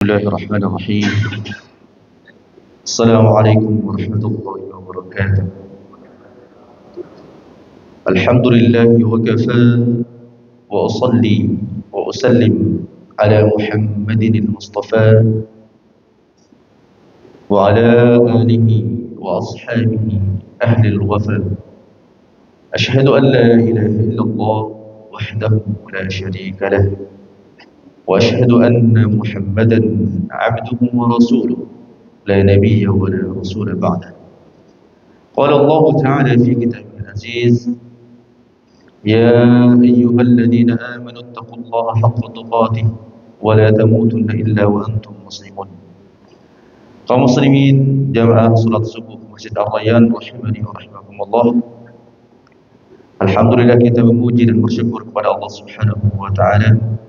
الله الرحمن الرحيم. السلام عليكم ورحمة الله وبركاته. الحمد لله وكفى، وأصلي وأسلم على محمد المصطفى وعلى آله وأصحابه أهل الوفا. أشهد أن لا إله إلا الله وحده لا شريك له، وأشهد أن محمدا عبده ورسوله لا نبي ولا رسول بعده. قال الله تعالى في كتابه العزيز: يا أيها الذين آمنوا اتقوا الله حق تقاته ولا تموتن إلا وأنتم مسلمون. Kaum muslimin jamaah salat subuh Masjid Ar-Rayyan rahimani wa rahimakumullah. Alhamdulillah, kita memuji dan bersyukur kepada Allah Subhanahu wa taala.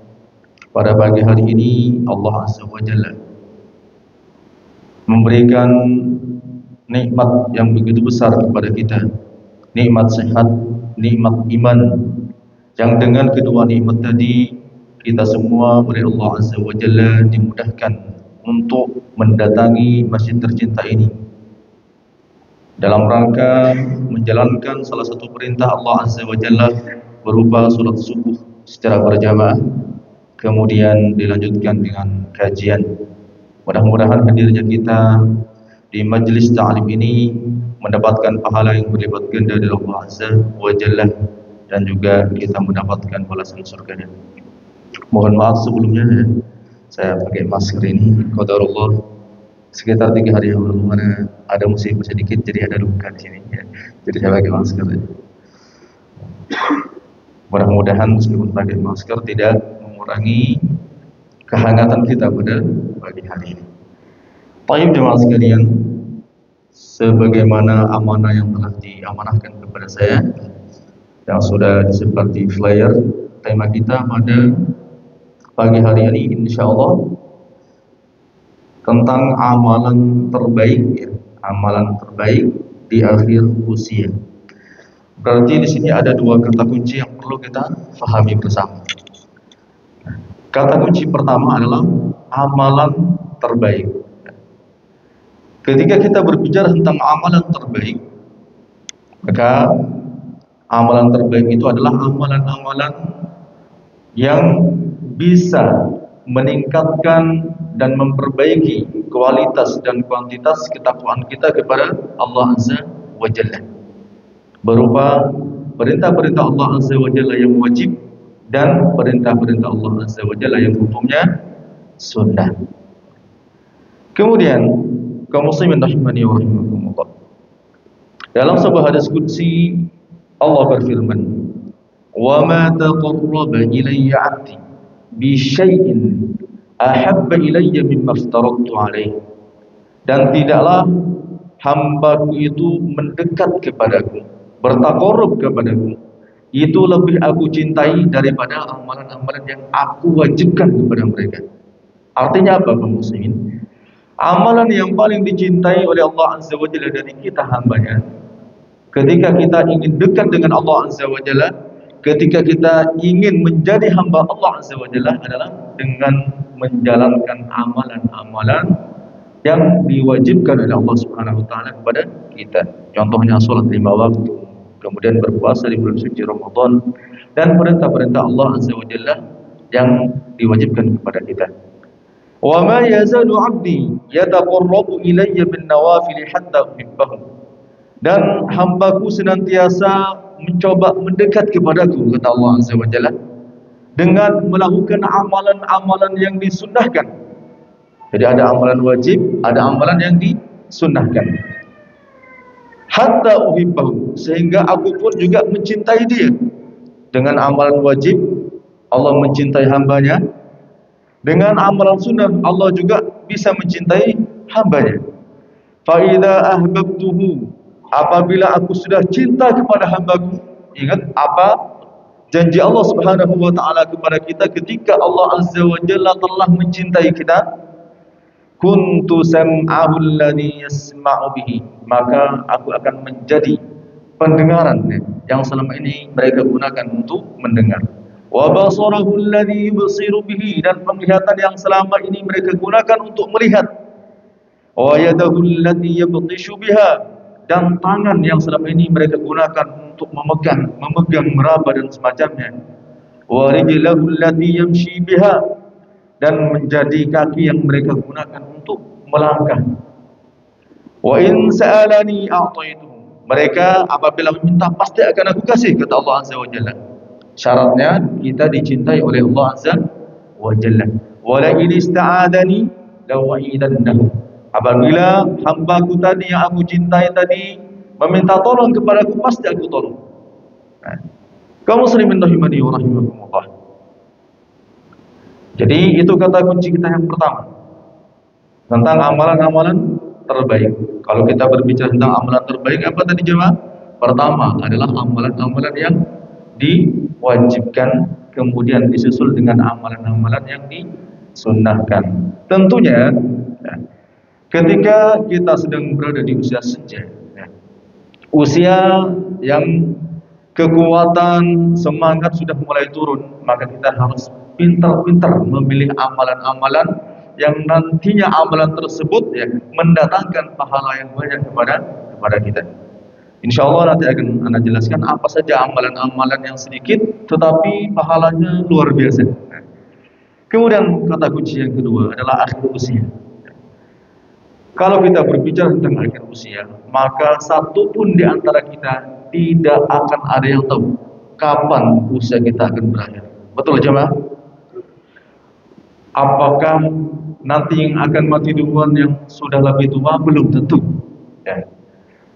Pada pagi hari ini Allah Azza wa Jalla memberikan nikmat yang begitu besar kepada kita, nikmat sehat, nikmat iman, yang dengan kedua nikmat tadi kita semua oleh Allah Azza wa Jalla dimudahkan untuk mendatangi masjid tercinta ini dalam rangka menjalankan salah satu perintah Allah Azza wa Jalla berupa salat subuh secara berjamaah, kemudian dilanjutkan dengan kajian. Mudah-mudahan hadirnya kita di majlis ta'lim ini mendapatkan pahala yang berlipat ganda dari Allah Azza wa Jalla, dan juga kita mendapatkan balasan surganya. Mohon maaf sebelumnya saya pakai masker ini, qadarullah sekitar 3 hari yang lalu mana ada musibah sedikit, jadi ada luka di sini ya. Jadi saya pakai masker. Mudah-mudahan meskipun pakai masker tidak mengurangi kehangatan kita pada pagi hari ini. Baik jemaah sekalian, sebagaimana amanah yang telah diamanahkan kepada saya yang sudah disebar di flyer, tema kita pada pagi hari ini insyaallah tentang amalan terbaik ya, amalan terbaik di akhir usia. Berarti di sini ada 2 kata kunci yang perlu kita fahami bersama. Kata kunci pertama adalah amalan terbaik. Ketika kita berbicara tentang amalan terbaik, maka amalan terbaik itu adalah amalan-amalan yang bisa meningkatkan dan memperbaiki kualitas dan kuantitas ketakwaan kita kepada Allah Azza wa Jalla, berupa perintah-perintah Allah Azza wa Jalla yang wajib dan perintah-perintah Allah Azza wa Jalla yang hukumnya sunnah. Kemudian kaum muslimin rahimani wa rahimakumullah, dalam sebuah hadis qudsi Allah berfirman, "Wa ma taqarraba ilayya 'abdi bi syai'in ahabba ilayya mimma aftaradtu 'alaihi." Dan tidaklah hambaku itu mendekat kepadaku, bertaqarrub kepadaku, itu lebih aku cintai daripada amalan-amalan yang aku wajibkan kepada mereka. Artinya apa kaum muslimin? Amalan yang paling dicintai oleh Allah Azza wa Jalla dari kita hambanya, ketika kita ingin dekat dengan Allah Azza wa Jalla, ketika kita ingin menjadi hamba Allah Azza wa Jalla, adalah dengan menjalankan amalan-amalan yang diwajibkan oleh Allah Subhanahu wa taala kepada kita. Contohnya salat 5 waktu, kemudian berpuasa di bulan suci Ramadan, dan perintah-perintah Allah Azza wa Jalla yang diwajibkan kepada kita. Wa ma yazalu 'abdi yataqarrabu ilayya bin nawafil hatta uhibbahu. Dan hambaku senantiasa mencoba mendekat kepadaku, kata Allah Azza wa Jalla, dengan melakukan amalan-amalan yang disunnahkan. Jadi ada amalan wajib, ada amalan yang disunnahkan. Hatta uhibbahu, sehingga aku pun juga mencintai dia. Dengan amalan wajib Allah mencintai hambanya, dengan amalan sunnah Allah juga bisa mencintai hambanya. Fa idza ahbabtuhu, apabila aku sudah cinta kepada hambaku, ingat apa janji Allah Subhanahu wa taala kepada kita ketika Allah Azza wa Jalla telah mencintai kita, kuntu sam'ahu alladhi yasma'u bihi, maka aku akan menjadi pendengaran yang selama ini mereka gunakan untuk mendengar. wa basarahu alladhi yubsiru bihi, dan penglihatan yang selama ini mereka gunakan untuk melihat, wa yadahu allati yabtishu biha, dan tangan yang selama ini mereka gunakan untuk memegang meraba dan semacamnya, wa rijlahu allati yamshi biha, dan menjadi kaki yang mereka gunakan untuk melangkah. Wa in sa'alani a'taituhu, mereka apabila meminta pasti akan aku kasih, kata Allah Azza wa Jalla. Syaratnya kita dicintai oleh Allah Azza wa Jalla. Wa la in ista'adani lawa'idannahu, apabila hambaku tadi yang aku cintai tadi meminta tolong kepadaku, pasti aku tolong. Kaum muslimin rahimani wa rahimakumullah. Jadi itu kata kunci kita yang pertama tentang amalan-amalan terbaik. Kalau kita berbicara tentang amalan terbaik, apa tadi jemaah? Pertama adalah amalan-amalan yang diwajibkan, kemudian disusul dengan amalan-amalan yang disunnahkan. Tentunya ketika kita sedang berada di usia senja, usia yang kekuatan semangat sudah mulai turun, maka kita harus pintar-pintar memilih amalan-amalan yang nantinya amalan tersebut mendatangkan pahala yang banyak kepada kita. Insya Allah nanti akan Anda jelaskan apa saja amalan-amalan yang sedikit tetapi pahalanya luar biasa. Kemudian kata kunci yang kedua adalah akhir usia. Kalau kita berbicara tentang akhir usia, maka satu pun di antara kita tidak akan ada yang tahu kapan usia kita akan berakhir. Betul jemaah? Apakah nanti yang akan mati duluan yang sudah lebih tua? Belum tentu.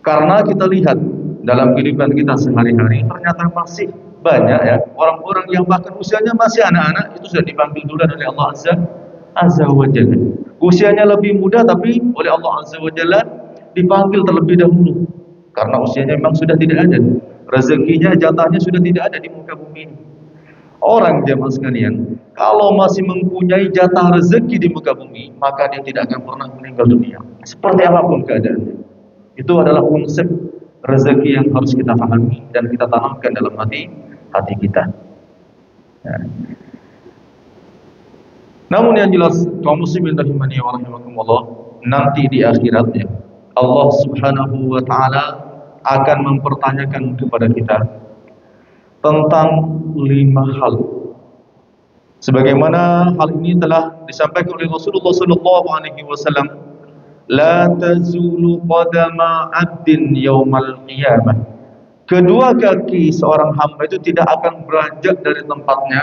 Karena kita lihat dalam kehidupan kita sehari-hari, ternyata masih banyak orang-orang yang bahkan usianya masih anak-anak itu sudah dipanggil duluan oleh Allah Azza wa Jalla. Usianya lebih muda tapi oleh Allah Azza wa Jalla dipanggil terlebih dahulu karena usianya memang sudah tidak ada, rezekinya, jatahnya sudah tidak ada di muka bumi ini. Orang jemaah sekalian, kalau masih mempunyai jatah rezeki di muka bumi, maka dia tidak akan pernah meninggal dunia. Seperti apapun keadaannya. Itu adalah konsep rezeki yang harus kita pahami dan kita tanamkan dalam hati kita. Namun yang jelas, kaum muslimin rahimani wa rahimakumullah, nanti di akhirat Allah Subhanahu wa taala akan mempertanyakan kepada kita tentang 5 hal. Sebagaimana hal ini telah disampaikan oleh Rasulullah sallallahu alaihi wasallam, la tazulu qadama 'abdin yaumal qiyamah. Kedua kaki seorang hamba itu tidak akan beranjak dari tempatnya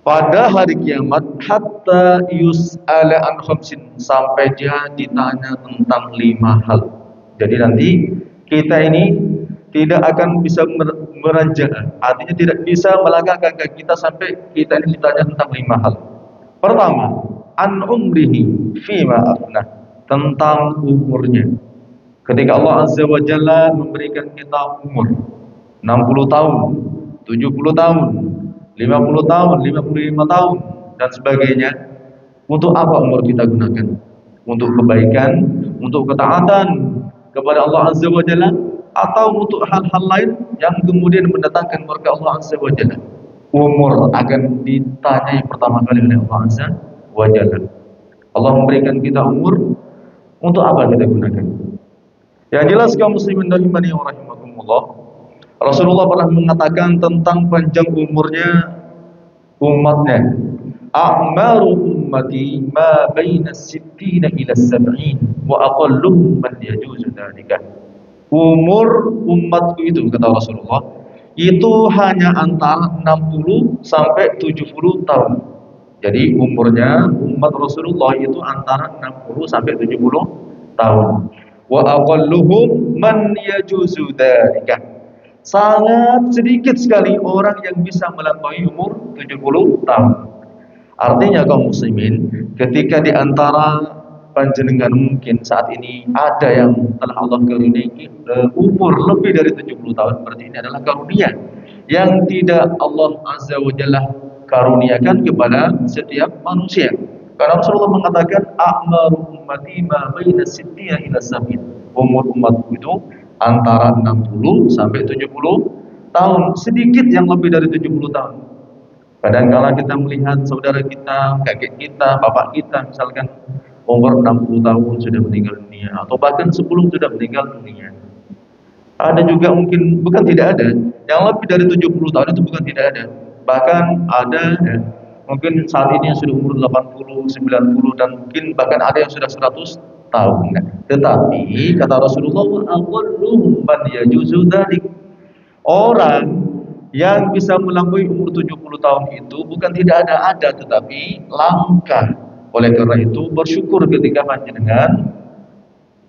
pada hari kiamat hatta yus'ala an khamsin, sampai dia ditanya tentang 5 hal. Jadi nanti kita ini tidak akan bisa beranjak, artinya tidak bisa melangkahkan kaki kita sampai kita ini ditanya tentang 5 hal. Pertama, an umrihi fima afnah, tentang umurnya. Ketika Allah Azza wa Jalla memberikan kita umur 60 tahun, 70 tahun, 50 tahun, 55 tahun dan sebagainya, untuk apa umur kita gunakan? Untuk kebaikan, untuk ketaatan kepada Allah Azza wa Jalla, atau untuk hal-hal lain yang kemudian mendatangkan murka Allah Azza wa Jalla? Umur akan ditanyai pertama kali oleh Allah Azza wa Jalla. Allah memberikan kita umur, untuk apa kita gunakan? Yang jelas kaum muslimin rahimani wa rahimakumullah, Rasulullah pernah mengatakan tentang panjang umurnya umatnya, a'maru ummati ma baina sittina ila sab'in wa aqalluhum man yajuzu dzalika. Umur umatku itu, kata Rasulullah, itu hanya antara 60 sampai 70 tahun. Jadi umurnya umat Rasulullah itu antara 60 sampai 70 tahun. Wa aqalluhum man yajuzu dzalika. Sangat sedikit sekali orang yang bisa melampaui umur 70 tahun. Artinya kaum muslimin, ketika di antara panjenengan mungkin saat ini ada yang telah Allah karuniai umur lebih dari 70 tahun, berarti ini adalah karunia yang tidak Allah Azza wa Jalla karuniakan kepada setiap manusia. Karena Rasulullah mengatakan a'maru ummati ma baina sittina ila sab'in. Umur umatku itu antara 60 sampai 70 tahun, sedikit yang lebih dari 70 tahun. Kadang-kala kita melihat saudara kita, kakek kita, bapak kita misalkan umur 60 tahun sudah meninggal dunia, atau bahkan sebelum sudah meninggal dunia. Ada juga mungkin, bukan tidak ada, yang lebih dari 70 tahun itu bukan tidak ada. Bahkan ada ya, mungkin saat ini yang sudah umur 80, 90, dan mungkin bahkan ada yang sudah 100 tahun. Tetapi kata Rasulullah, awwaluhum man yajuzu dzalik. Orang yang bisa melampaui umur 70 tahun itu bukan tidak ada, tetapi langka. Oleh karena itu bersyukur ketika panjenengan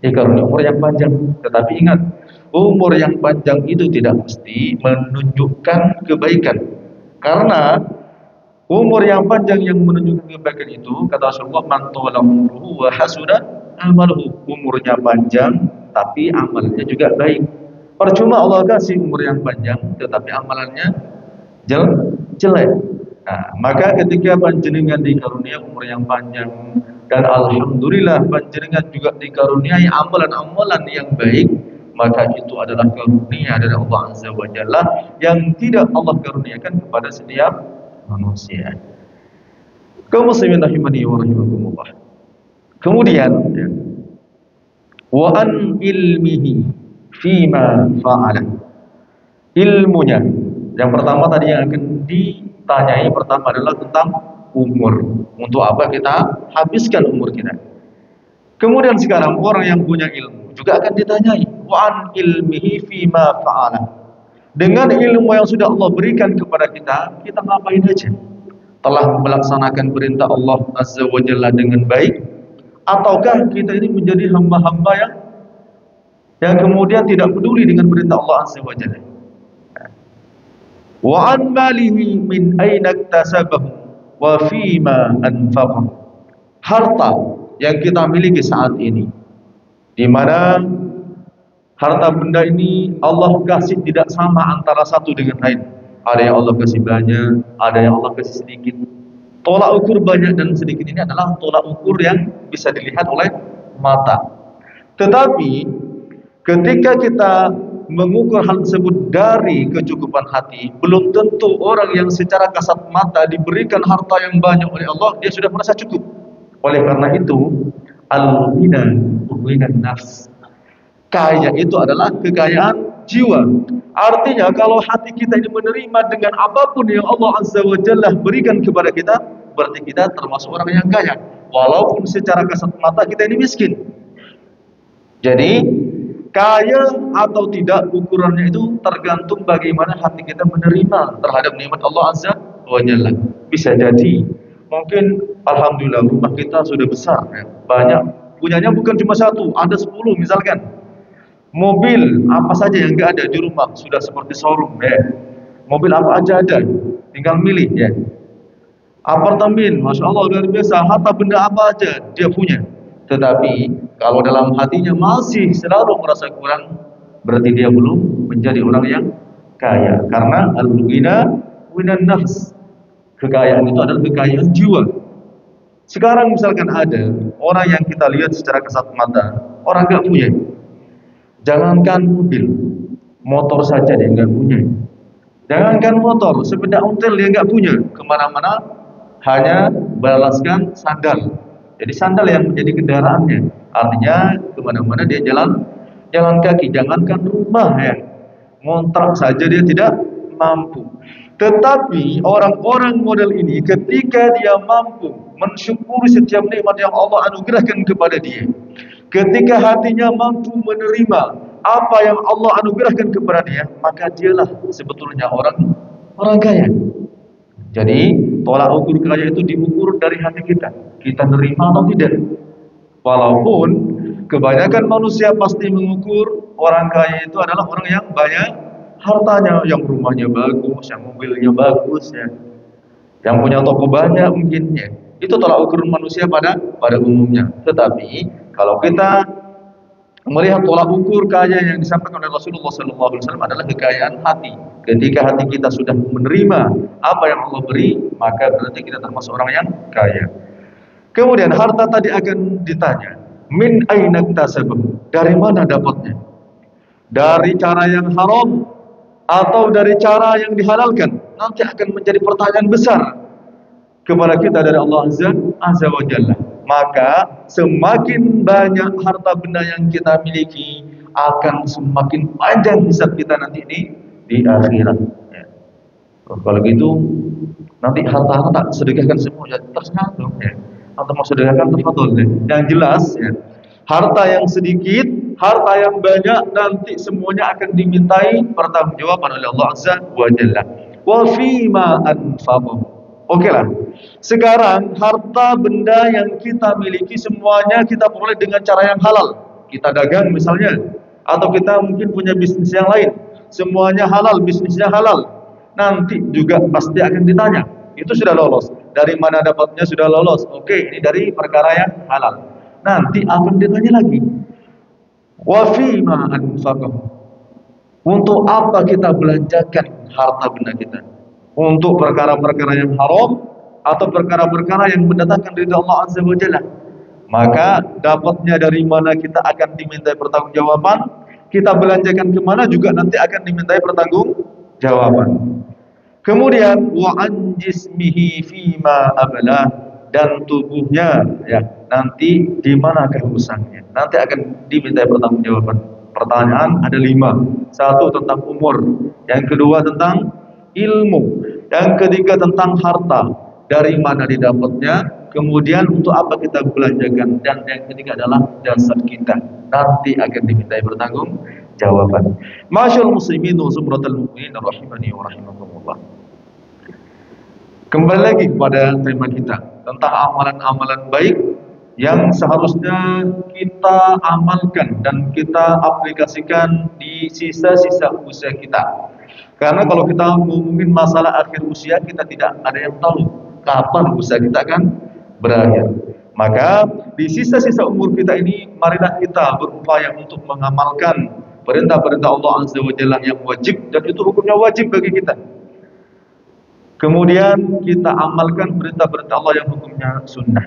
dikaruniai umur yang panjang. Tetapi ingat, umur yang panjang itu tidak mesti menunjukkan kebaikan. Karena umur yang panjang yang menunjukkan kebaikan itu, kata Rasulullah, man tawala umruhu wa hasuna amaluhu. Umurnya panjang tapi amalnya juga baik. Percuma Allah kasih umur yang panjang tetapi amalannya jelek. Nah, maka ketika panjenengan dikaruniai umur yang panjang dan alhamdulillah panjenengan juga dikaruniai amalan-amalan yang baik, maka itu adalah karunia dari Allah Azza wa Jalla yang tidak Allah karuniakan kepada setiap manusia. Kaum muslimin rahimani wa rahimakumullah. Kemudian ya, wa an ilmihi fima fa'ala. Ilmunya. Yang pertama tadi yang akan ditanyai pertama adalah tentang umur. Untuk apa kita habiskan umur kita. Kemudian sekarang orang yang punya ilmu juga akan ditanyai wa an ilmihi fima fa'ala. Dengan ilmu yang sudah Allah berikan kepada kita, kita ngapain aja? Telah melaksanakan perintah Allah Azza wa Jalla dengan baik, ataukah kita ini menjadi hamba-hamba yang kemudian tidak peduli dengan perintah Allah Azza wa Jalla? Wa an malihi min aina iktasabahu wa fima anfaqahu. Harta yang kita miliki saat ini, di mana harta benda ini Allah kasih tidak sama antara satu dengan lain. Ada yang Allah kasih banyak, ada yang Allah kasih sedikit. Tolak ukur banyak dan sedikit ini adalah tolak ukur yang bisa dilihat oleh mata. Tetapi ketika kita mengukur hal tersebut dari kecukupan hati, belum tentu orang yang secara kasat mata diberikan harta yang banyak oleh Allah, dia sudah merasa cukup. Oleh karena itu, al-ghina ghinan nafs. Kaya itu adalah kekayaan jiwa. Artinya kalau hati kita ini menerima dengan apapun yang Allah Azza wa Jalla berikan kepada kita, berarti kita termasuk orang yang kaya. Walaupun secara kasat mata kita ini miskin. Jadi kaya atau tidak ukurannya itu tergantung bagaimana hati kita menerima terhadap nikmat Allah Azza wa Jalla. Bisa jadi mungkin alhamdulillah rumah kita sudah besar ya, banyak, punyanya bukan cuma satu, ada 10 misalkan. Mobil apa saja yang enggak ada di rumah sudah seperti showroom ya. Mobil apa aja ada, tinggal milih ya. Apartemen, masya Allah luar biasa, harta benda apa aja dia punya. Tetapi kalau dalam hatinya masih selalu merasa kurang, berarti dia belum menjadi orang yang kaya. Karena al-ghina ghinan nafs. Kekayaan itu adalah kekayaan jiwa. Sekarang misalkan ada orang yang kita lihat secara kasat mata, orang enggak punya. Jangankan mobil, motor saja dia enggak punya. Jangankan motor, sepeda ontel dia enggak punya. Kemana-mana hanya beralaskan sandal. Jadi sandal yang menjadi kendaraannya. Artinya kemana-mana dia jalan kaki. Jangankan rumah ya, ngontrak saja dia tidak mampu. Tetapi orang-orang model ini ketika dia mampu mensyukuri setiap nikmat yang Allah anugerahkan kepada dia, ketika hatinya mampu menerima apa yang Allah anugerahkan kepada dia, maka dialah sebetulnya orang kaya. Jadi tolak ukur kaya itu diukur dari hati kita. Kita nerima atau tidak. Walaupun kebanyakan manusia pasti mengukur orang kaya itu adalah orang yang banyak hartanya, yang rumahnya bagus, yang mobilnya bagus ya, yang punya toko banyak mungkin ya. Itu tolak ukur manusia pada umumnya. Tetapi kalau kita melihat tolak ukur kaya yang disampaikan oleh Rasulullah SAW adalah kekayaan hati. Ketika hati kita sudah menerima apa yang Allah beri, maka berarti kita termasuk orang yang kaya. Kemudian harta tadi akan ditanya, min aina iktasabahu, dari mana dapatnya? Dari cara yang haram atau dari cara yang dihalalkan, nanti akan menjadi pertanyaan besar kepada kita dari Allah Azza wa Jalla. Maka semakin banyak harta benda yang kita miliki, akan semakin panjang hisab kita nanti di akhirat. Ya. Kalau gitu nanti harta sedekahkan semua, ya terserah dong. Ya. Atau mau sedekahkan tafadhol deh. Yang jelas ya, harta yang sedikit, harta yang banyak, nanti semuanya akan dimintai pertanggungjawaban oleh Allah Azza wa Jalla. Wa fima anfaqu. Oke lah. Sekarang harta benda yang kita miliki semuanya kita peroleh dengan cara yang halal. Kita dagang misalnya, atau kita mungkin punya bisnis yang lain. Semuanya halal, bisnisnya halal. Nanti juga pasti akan ditanya. Itu sudah lolos. Dari mana dapatnya sudah lolos. Oke, ini dari perkara yang halal. Nanti akan ditanya lagi. Wa fima anfaqu. Untuk apa kita belanjakan harta benda kita? Untuk perkara-perkara yang haram atau perkara-perkara yang mendatangkan ridha Allah Azza wa Jalla. Maka dapatnya dari mana kita akan dimintai pertanggungjawaban, kita belanjakan kemana juga nanti akan dimintai pertanggungjawaban. Kemudian wa an jismihi fima ablah, dan tubuhnya ya nanti di manakah usangnya, nanti akan dimintai pertanggungjawaban. Pertanyaan ada 5. Satu tentang umur, yang kedua tentang ilmu, yang ketiga tentang harta, dari mana didapatnya, kemudian untuk apa kita belanjakan, dan yang ketiga adalah jasad kita, nanti akan dimintai pertanggungjawaban. Masyaallah muslimin wa zumratul mu'minin rahimani wa rahimakumullah. Kembali lagi kepada tema kita tentang amalan-amalan baik yang seharusnya kita amalkan dan kita aplikasikan di sisa-sisa usia kita. Karena kalau kita ngomongin masalah akhir usia, kita tidak ada yang tahu kapan usia kita akan berakhir. Maka di sisa-sisa umur kita ini, marilah kita berupaya untuk mengamalkan perintah-perintah Allah Azza wa Jalla yang wajib, dan itu hukumnya wajib bagi kita. Kemudian kita amalkan perintah-perintah Allah yang hukumnya sunnah.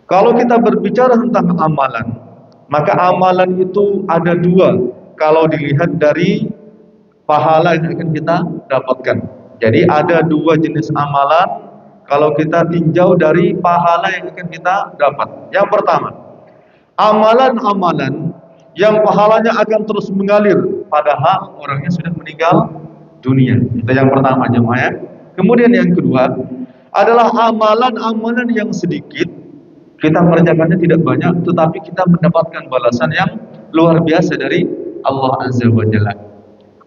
Kalau kita berbicara tentang amalan, maka amalan itu ada 2 kalau dilihat dari pahala yang akan kita dapatkan. Jadi ada 2 jenis amalan kalau kita tinjau dari pahala yang akan kita dapat. Yang pertama, amalan-amalan yang pahalanya akan terus mengalir padahal orangnya sudah meninggal dunia. Itu yang pertama, jemaah. Kemudian yang kedua adalah amalan-amalan yang sedikit, kita mengerjakannya tidak banyak, tetapi kita mendapatkan balasan yang luar biasa dari Allah Azza wa Jalla.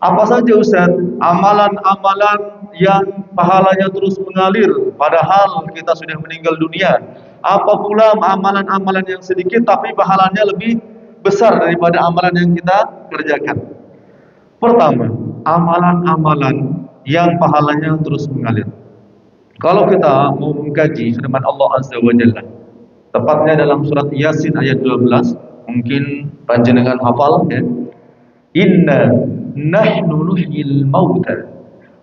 Apa saja Ustaz? Amalan-amalan yang pahalanya terus mengalir padahal kita sudah meninggal dunia. Apa pula amalan-amalan yang sedikit tapi pahalanya lebih besar daripada amalan yang kita kerjakan? Pertama, amalan-amalan yang pahalanya terus mengalir. Kalau kita mau mengkaji firman Allah Azza wa Jalla, tepatnya dalam surat Yasin ayat 12, mungkin panjenengan hafal ya. Inna nahnu nuhyil mauta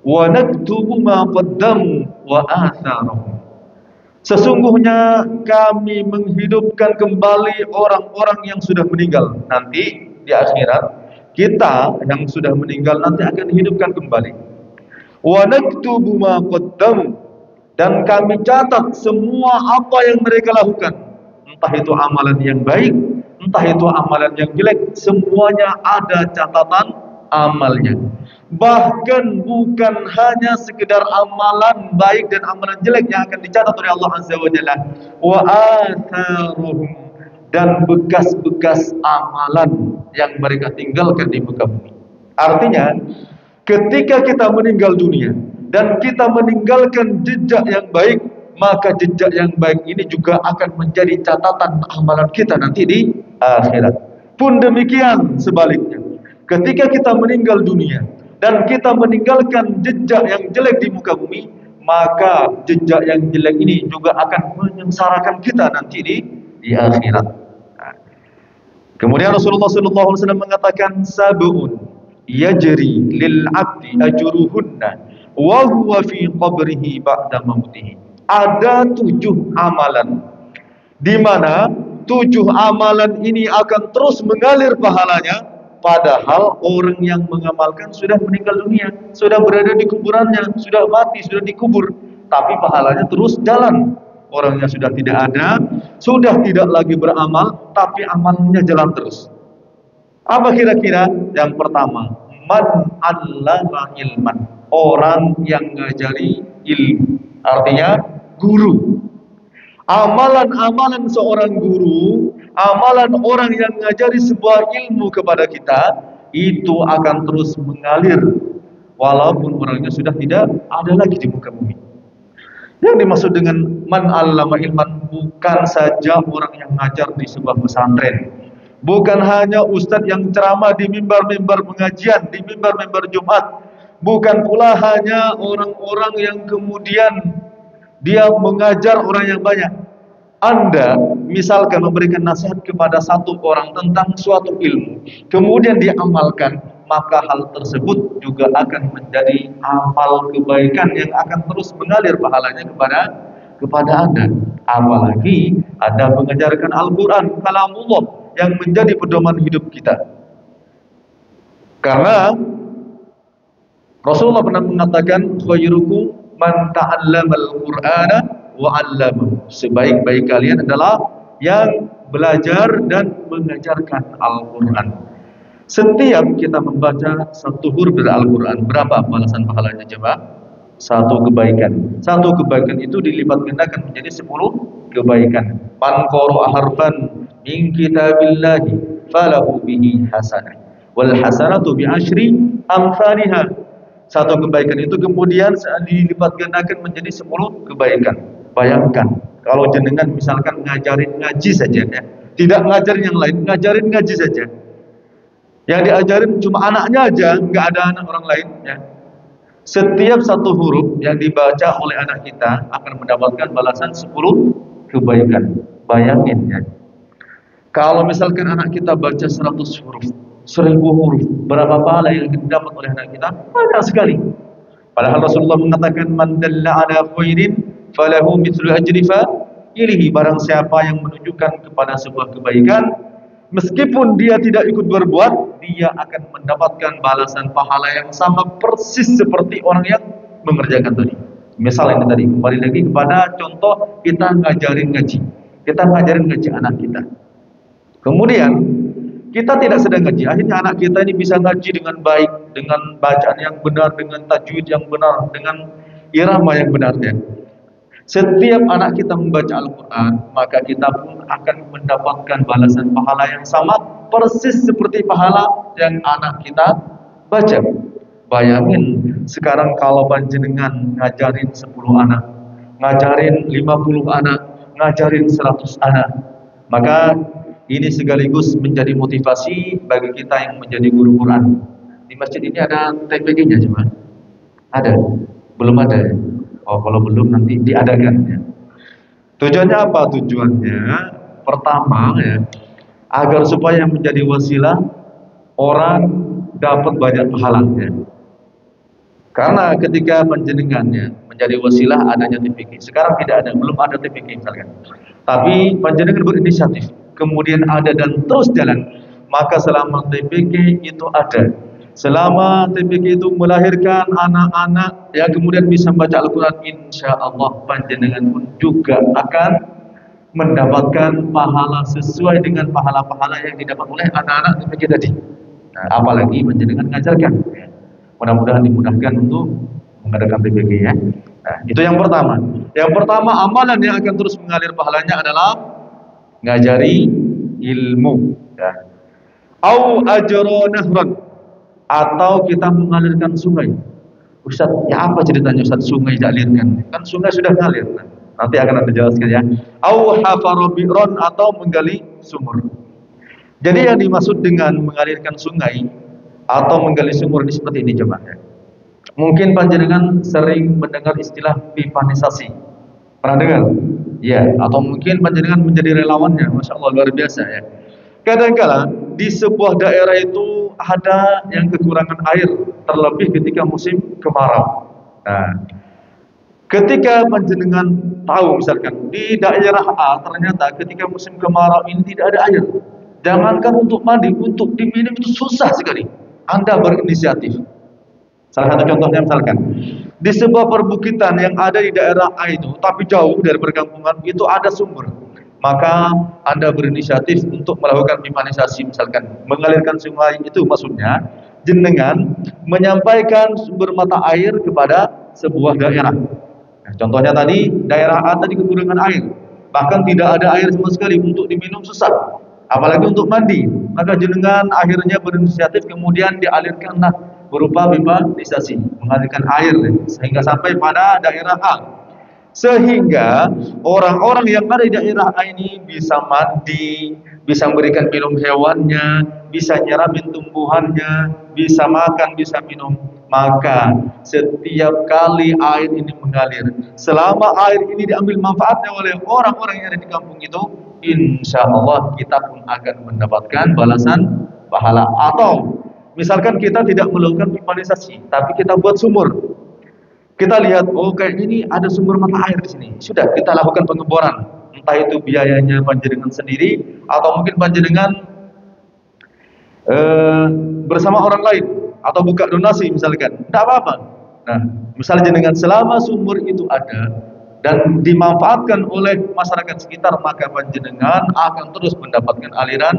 wa naktubu ma qaddamu wa atharahum. Sesungguhnya kami menghidupkan kembali orang-orang yang sudah meninggal. Nanti di akhirat kita yang sudah meninggal nanti akan dihidupkan kembali. Wa naktubu ma qaddamu, dan kami catat semua apa yang mereka lakukan. Entah itu amalan yang baik, entah itu amalan yang jelek, semuanya ada catatan amalnya. Bahkan bukan hanya sekedar amalan baik dan amalan jelek yang akan dicatat oleh Allah Azza wa Jalla, wa atharuhum, dan bekas-bekas amalan yang mereka tinggalkan di muka bumi. Artinya, ketika kita meninggal dunia dan kita meninggalkan jejak yang baik, maka jejak yang baik ini juga akan menjadi catatan amalan kita nanti di akhirat. Pun demikian sebaliknya, ketika kita meninggal dunia dan kita meninggalkan jejak yang jelek di muka bumi, maka jejak yang jelek ini juga akan menyengsarakan kita nanti di akhirat. Kemudian Rasulullah SAW mengatakan, sab'un yajri lil 'abdi ajruhunna wa huwa fi qabrihi ba'da mautihi. Ada 7 amalan di mana 7 amalan ini akan terus mengalir pahalanya Padahal orang yang mengamalkan sudah meninggal dunia, sudah berada di kuburannya, sudah mati, sudah dikubur, tapi pahalanya terus jalan. Orangnya sudah tidak ada, sudah tidak lagi beramal, tapi amalnya jalan terus. Apa kira-kira? Yang pertama, man 'allama ilman, orang yang ngajari ilmu. Artinya guru. Amalan-amalan seorang guru, amalan orang yang ngajari sebuah ilmu kepada kita, itu akan terus mengalir walaupun orangnya sudah tidak ada lagi di muka bumi. Yang dimaksud dengan man 'allama ilman bukan saja orang yang ngajar di sebuah pesantren. Bukan hanya ustadz yang ceramah di mimbar-mimbar pengajian, di mimbar-mimbar Jumat. Bukan pula hanya orang-orang yang kemudian dia mengajar orang yang banyak. Anda misalkan memberikan nasihat kepada satu orang tentang suatu ilmu, kemudian dia amalkan, maka hal tersebut juga akan menjadi amal kebaikan yang akan terus mengalir pahalanya kepada Anda. Apalagi Anda mengajarkan Al-Quran, kalamullah, yang menjadi pedoman hidup kita. Karena Rasulullah pernah mengatakan, khairukum man ta'allamal Qur'ana wa 'allamahu. Sebaik-baik kalian adalah yang belajar dan mengajarkan Al-Quran. Setiap kita membaca satu huruf dari Al-Quran, berapa balasan pahalanya coba? Satu kebaikan. Satu kebaikan itu dilipat gandakan menjadi 10 kebaikan. Man qara'a harfan min kitabillahi falahu bihi hasanah wal hasanatu bi asyri amsalihha. Satu kebaikan itu kemudian dilipat gandakan menjadi 10 kebaikan. Bayangkan kalau jenengan misalkan ngajarin ngaji saja ya, tidak ngajarin yang lain, ngajarin ngaji saja. Yang diajarin cuma anaknya aja, nggak ada anak orang lain ya. Setiap satu huruf yang dibaca oleh anak kita akan mendapatkan balasan 10 kebaikan. Bayangin ya. Kalau misalkan anak kita baca 100 huruf, 1000 huruf, berapa pahala yang didapat oleh anak kita? Banyak sekali. Padahal Rasulullah mengatakan, man dalla ala khairin falahu mithlu ajri fa'ilihi. Barang siapa yang menunjukkan kepada sebuah kebaikan, meskipun dia tidak ikut berbuat, dia akan mendapatkan balasan pahala yang sama persis seperti orang yang mengerjakan tadi. Misal ini tadi, kembali lagi kepada contoh kita ngajarin ngaji. Kita ngajarin ngaji anak kita. Kemudian kita tidak sedang ngaji, akhirnya anak kita ini bisa ngaji dengan baik, dengan bacaan yang benar, dengan tajwid yang benar, dengan irama yang benar ya. Setiap anak kita membaca Al-Quran, maka kita pun akan mendapatkan balasan pahala yang sama persis seperti pahala yang anak kita baca. Bayangin sekarang kalau panjenengan ngajarin 10 anak, ngajarin 50 anak, ngajarin 100 anak, maka ini sekaligus menjadi motivasi bagi kita yang menjadi guru Quran. Di masjid ini ada TPG-nya cuma? Ada? Belum ada ya? Oh, kalau belum nanti diadakan ya. Tujuannya apa? Tujuannya pertama ya, agar supaya menjadi wasilah orang dapat banyak pahala ya. Karena ketika panjenengannya menjadi wasilah adanya TPG. Sekarang tidak ada, belum ada TPG misalkan. Tapi panjenengan berinisiatif, kemudian ada dan terus jalan, maka selama TPG itu ada, selama TPG itu melahirkan anak-anak yang kemudian bisa membaca Al-Quran, insya Allah panjenengan pun juga akan mendapatkan pahala sesuai dengan pahala-pahala yang didapat oleh anak-anak TPG tadi. Nah, apalagi panjenengan ngajarkan ya. Mudah-mudahan dimudahkan untuk mengadakan TPG ya. Nah, itu yang pertama. Yang pertama, amalan yang akan terus mengalir pahalanya adalah ngajari ilmu ya. Au ajra nahran, atau kita mengalirkan sungai. Ustaz, ya apa ceritanya Ustaz sungai dialirkan? Kan sungai sudah mengalir. Nah, nanti akan ada jelaskan ya. Au hafara bi'ran, atau menggali sumur. Jadi yang dimaksud dengan mengalirkan sungai atau menggali sumur ini seperti ini coba ya. Mungkin panjenengan sering mendengar istilah pipanisasi. Pernah dengar? Ya, atau mungkin panjenengan menjadi relawannya. Masya Allah, luar biasa ya. Kadang-kala di sebuah daerah itu ada yang kekurangan air, terlebih ketika musim kemarau. Nah, ketika panjenengan tahu misalkan di daerah A ternyata ketika musim kemarau ini tidak ada air, Jangankan untuk mandi, untuk diminum itu susah sekali. Anda berinisiatif. Salah satu contohnya misalkan di sebuah perbukitan yang ada di daerah A itu, tapi jauh dari perkampungan, itu ada sumber. Maka Anda berinisiatif untuk melakukan pipanisasi, misalkan mengalirkan sungai itu, maksudnya jenengan menyampaikan sumber mata air kepada sebuah daerah. Nah, contohnya tadi daerah A tadi kekurangan air, bahkan tidak ada air sama sekali, untuk diminum susah, apalagi untuk mandi. Maka jenengan akhirnya berinisiatif, kemudian dialirkanlah berupa pipanisasi, mengalirkan air sehingga sampai pada daerah A, sehingga orang-orang yang ada di daerah A ini bisa mandi, bisa memberikan minum hewannya, bisa nyiramin tumbuhannya, bisa makan, bisa minum. Maka setiap kali air ini mengalir, selama air ini diambil manfaatnya oleh orang-orang yang ada di kampung itu, insya Allah kita pun akan mendapatkan balasan pahala. Atau misalkan kita tidak melakukan pipanisasi, tapi kita buat sumur. Kita lihat, oh kayaknya ini ada sumber mata air di sini. Sudah, kita lakukan pengeboran. Entah itu biayanya panjenengan sendiri, atau mungkin panjenengan bersama orang lain, atau buka donasi misalkan. Tidak apa-apa. Nah, misalnya jenengan selama sumur itu ada dan dimanfaatkan oleh masyarakat sekitar, maka panjenengan akan terus mendapatkan aliran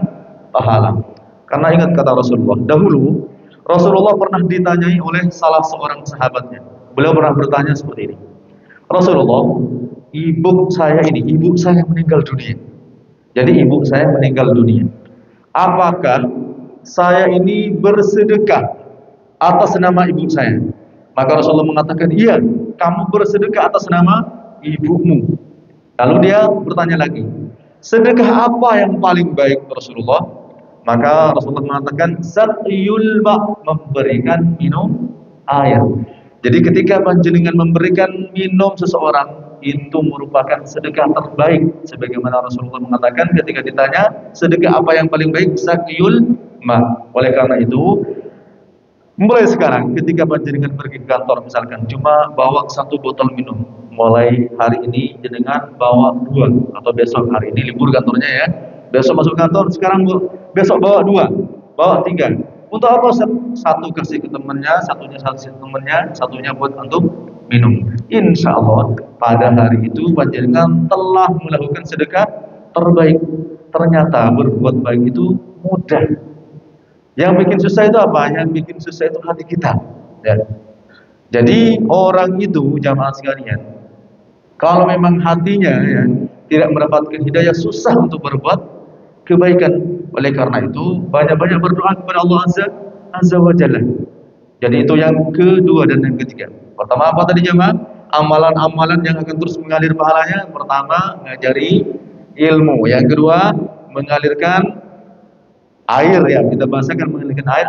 pahala. Karena ingat kata Rasulullah, dahulu Rasulullah pernah ditanyai oleh salah seorang sahabatnya. Beliau pernah bertanya seperti ini, Rasulullah, ibu saya meninggal dunia. Jadi ibu saya meninggal dunia. Apakah saya ini bersedekah atas nama ibu saya? Maka Rasulullah mengatakan, iya, kamu bersedekah atas nama ibumu. Lalu dia bertanya lagi, sedekah apa yang paling baik Rasulullah? Maka Rasulullah mengatakan, saqiyul ma', memberikan minum air. Jadi ketika panjenengan memberikan minum seseorang, itu merupakan sedekah terbaik. Sebagaimana Rasulullah mengatakan ketika ditanya, sedekah apa yang paling baik? Saqiyul ma'. Oleh karena itu, mulai sekarang ketika panjenengan pergi ke kantor misalkan, cuma bawa 1 botol minum. Mulai hari ini jenengan bawa 2, atau besok, hari ini libur kantornya ya. Besok masuk kantor, sekarang besok bawa 2, bawa 3. Untuk apa? 1 kasih ke temannya, satunya buat untuk minum. Insya Allah pada hari itu panjenengan telah melakukan sedekah terbaik. Ternyata berbuat baik itu mudah. Yang bikin susah itu apa? Yang bikin susah itu hati kita. Ya. Jadi orang itu, jamaah sekalian, kalau memang hatinya ya tidak mendapatkan hidayah, susah untuk berbuat kebaikan. Oleh karena itu banyak-banyak berdoa kepada Allah Azza wa Jalla. Jadi itu yang kedua dan yang ketiga. Pertama apa tadi jemaah? Amalan-amalan yang akan terus mengalir pahalanya. Pertama, ngajari ilmu. Yang kedua, mengalirkan air, ya kita bahasakan mengalirkan air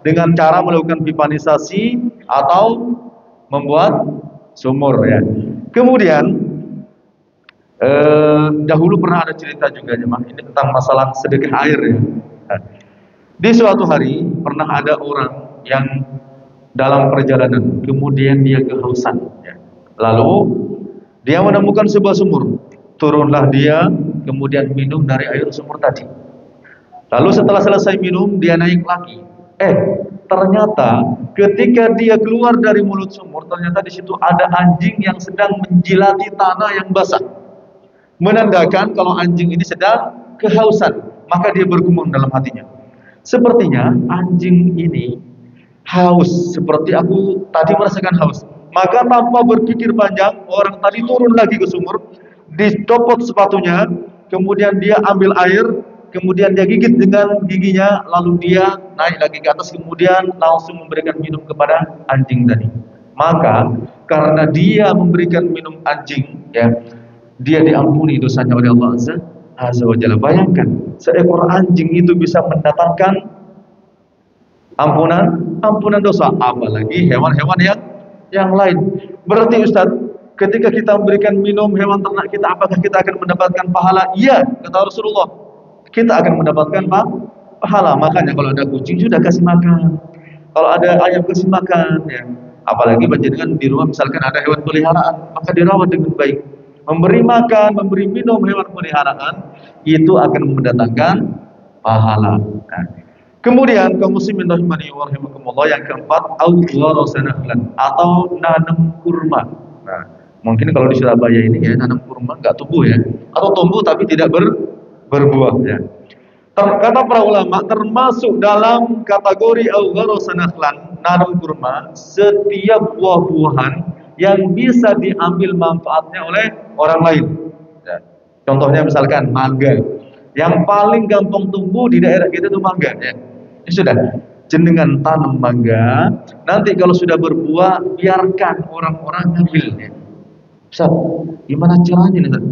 dengan cara melakukan pipanisasi atau membuat sumur ya. Kemudian dahulu pernah ada cerita juga jemaah, ini tentang masalah sedekah air ya. Di suatu hari pernah ada orang yang dalam perjalanan, kemudian dia kehausan ya. Lalu dia menemukan sebuah sumur. Turunlah dia, kemudian minum dari air sumur tadi. Lalu setelah selesai minum, dia naik lagi. Ternyata ketika dia keluar dari mulut sumur, ternyata di situ ada anjing yang sedang menjilati tanah yang basah. Menandakan kalau anjing ini sedang kehausan. Maka dia bergumam dalam hatinya, sepertinya anjing ini haus seperti aku tadi merasakan haus. Maka tanpa berpikir panjang, orang tadi turun lagi ke sumur, dicopot sepatunya, kemudian dia ambil air, kemudian dia gigit dengan giginya, lalu dia naik lagi ke atas, kemudian langsung memberikan minum kepada anjing tadi. Maka karena dia memberikan minum anjing ya, dia diampuni dosanya oleh Allah Azza wa Jalla. Bayangkan, seekor anjing itu bisa mendatangkan ampunan dosa, apalagi hewan-hewan yang lain. Berarti Ustaz, ketika kita memberikan minum hewan ternak kita, apakah kita akan mendapatkan pahala? Iya, kata Rasulullah, kita akan mendapatkan pahala. Makanya kalau ada kucing sudah kasih makan, kalau ada ayam kasih makan ya. Apalagi panjenengan di rumah misalkan ada hewan peliharaan, maka dirawat dengan baik. Memberi makan, memberi minum hewan peliharaan itu akan mendatangkan pahala. Nah, kemudian kaum muslimin rahimani wa rahimakumullah, yang keempat, audharasanahlan atau nanam kurma. Nah, mungkin kalau di Surabaya ini ya nanam kurma nggak tumbuh ya, atau tumbuh tapi tidak berbuah ya. Kata para ulama, termasuk dalam kategori audharasanahlan, nanam kurma, setiap buah-buahan yang bisa diambil manfaatnya oleh orang lain. Ya. Contohnya misalkan mangga, yang paling gampang tumbuh di daerah kita itu mangga. Ya. Ini sudah, jenengan tanam mangga, nanti kalau sudah berbuah, biarkan orang-orang ngambil. Ya. Ustaz, gimana caranya nih?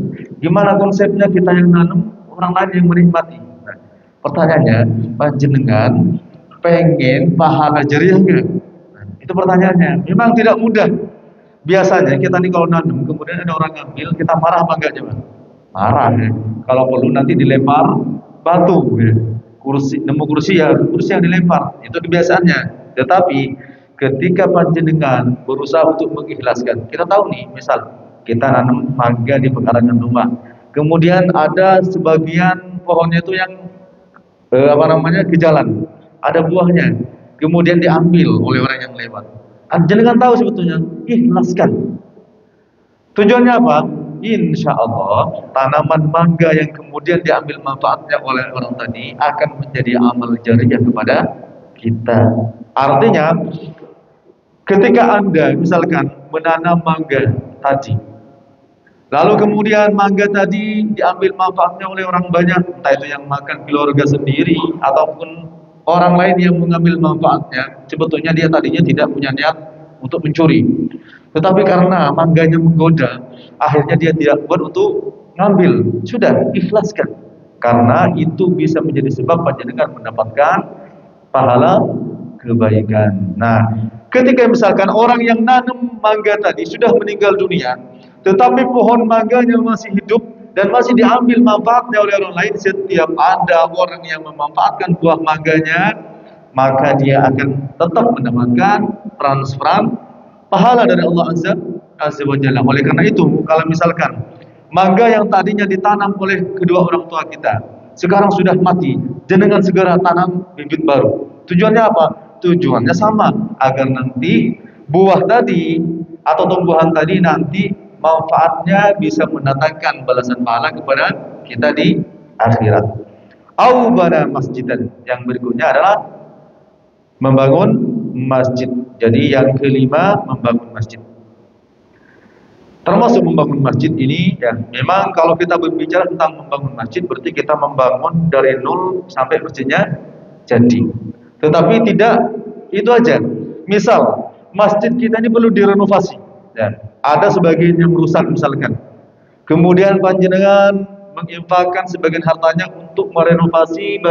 Gimana konsepnya kita yang nanam, orang lain yang menikmati? Nah, pertanyaannya, panjenengan pengen pahala jariah nggak? Nah, itu pertanyaannya. Memang tidak mudah. Biasanya kita nih kalau nanam, kemudian ada orang ngambil, kita marah apa enggak coba? Marah ya. Kalau perlu nanti dilempar batu ya. Kursi, nemu kursi ya, kursi yang dilempar. Itu kebiasaannya. Tetapi ketika panjenengan berusaha untuk mengikhlaskan, kita tahu nih, misal kita nanam mangga di pekarangan rumah. Kemudian ada sebagian pohonnya itu yang ke jalan. Ada buahnya. Kemudian diambil oleh orang yang lewat. Jangan tahu sebetulnya, ikhlaskan. Tujuannya apa? Insya Allah tanaman mangga yang kemudian diambil manfaatnya oleh orang tadi akan menjadi amal jariah kepada kita. Artinya, ketika Anda misalkan menanam mangga tadi, lalu kemudian mangga tadi diambil manfaatnya oleh orang banyak, entah itu yang makan keluarga sendiri ataupun orang lain yang mengambil manfaatnya, sebetulnya dia tadinya tidak punya niat untuk mencuri. Tetapi karena mangganya menggoda, akhirnya dia tidak kuat untuk ngambil. Sudah, ikhlaskan. Karena itu bisa menjadi sebab panjenengan mendapatkan pahala kebaikan. Nah, ketika misalkan orang yang nanam mangga tadi sudah meninggal dunia, tetapi pohon mangganya masih hidup dan masih diambil manfaatnya oleh orang lain, setiap ada orang yang memanfaatkan buah mangganya, maka dia akan tetap mendapatkan transferan pahala dari Allah Azza wa Jalla. Oleh karena itu, kalau misalkan mangga yang tadinya ditanam oleh kedua orang tua kita sekarang sudah mati, jenengan segera tanam bibit baru. Tujuannya apa? Tujuannya sama, agar nanti buah tadi atau tumbuhan tadi nanti manfaatnya bisa mendatangkan balasan pahala kepada kita di akhirat. Au bana masjidan. Yang berikutnya adalah membangun masjid. Jadi yang kelima, membangun masjid. Termasuk membangun masjid ini ya, memang kalau kita berbicara tentang membangun masjid berarti kita membangun dari nol sampai masjidnya jadi. Tetapi tidak itu aja. Misal masjid kita ini perlu direnovasi ya. Ada sebagian yang rusak misalkan. Kemudian panjenengan menginfakkan sebagian hartanya untuk merenovasi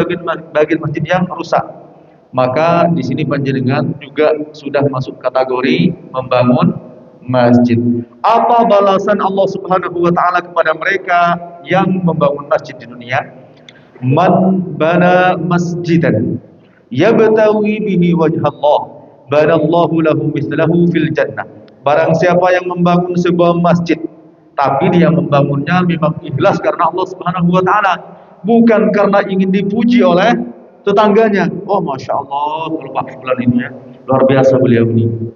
bagian masjid yang rusak. Maka di sini panjenengan juga sudah masuk kategori membangun masjid. Apa balasan Allah Subhanahu wa taala kepada mereka yang membangun masjid di dunia? Man bana masjidan yabtawi bihi wajhallah banallahu lahu mislahu fil jannah. Barang siapa yang membangun sebuah masjid, tapi dia membangunnya memang ikhlas karena Allah Subhanahu wa taala, bukan karena ingin dipuji oleh tetangganya. Oh, masya Allah, kalau Pak Fulan ini ya, luar biasa beliau ini.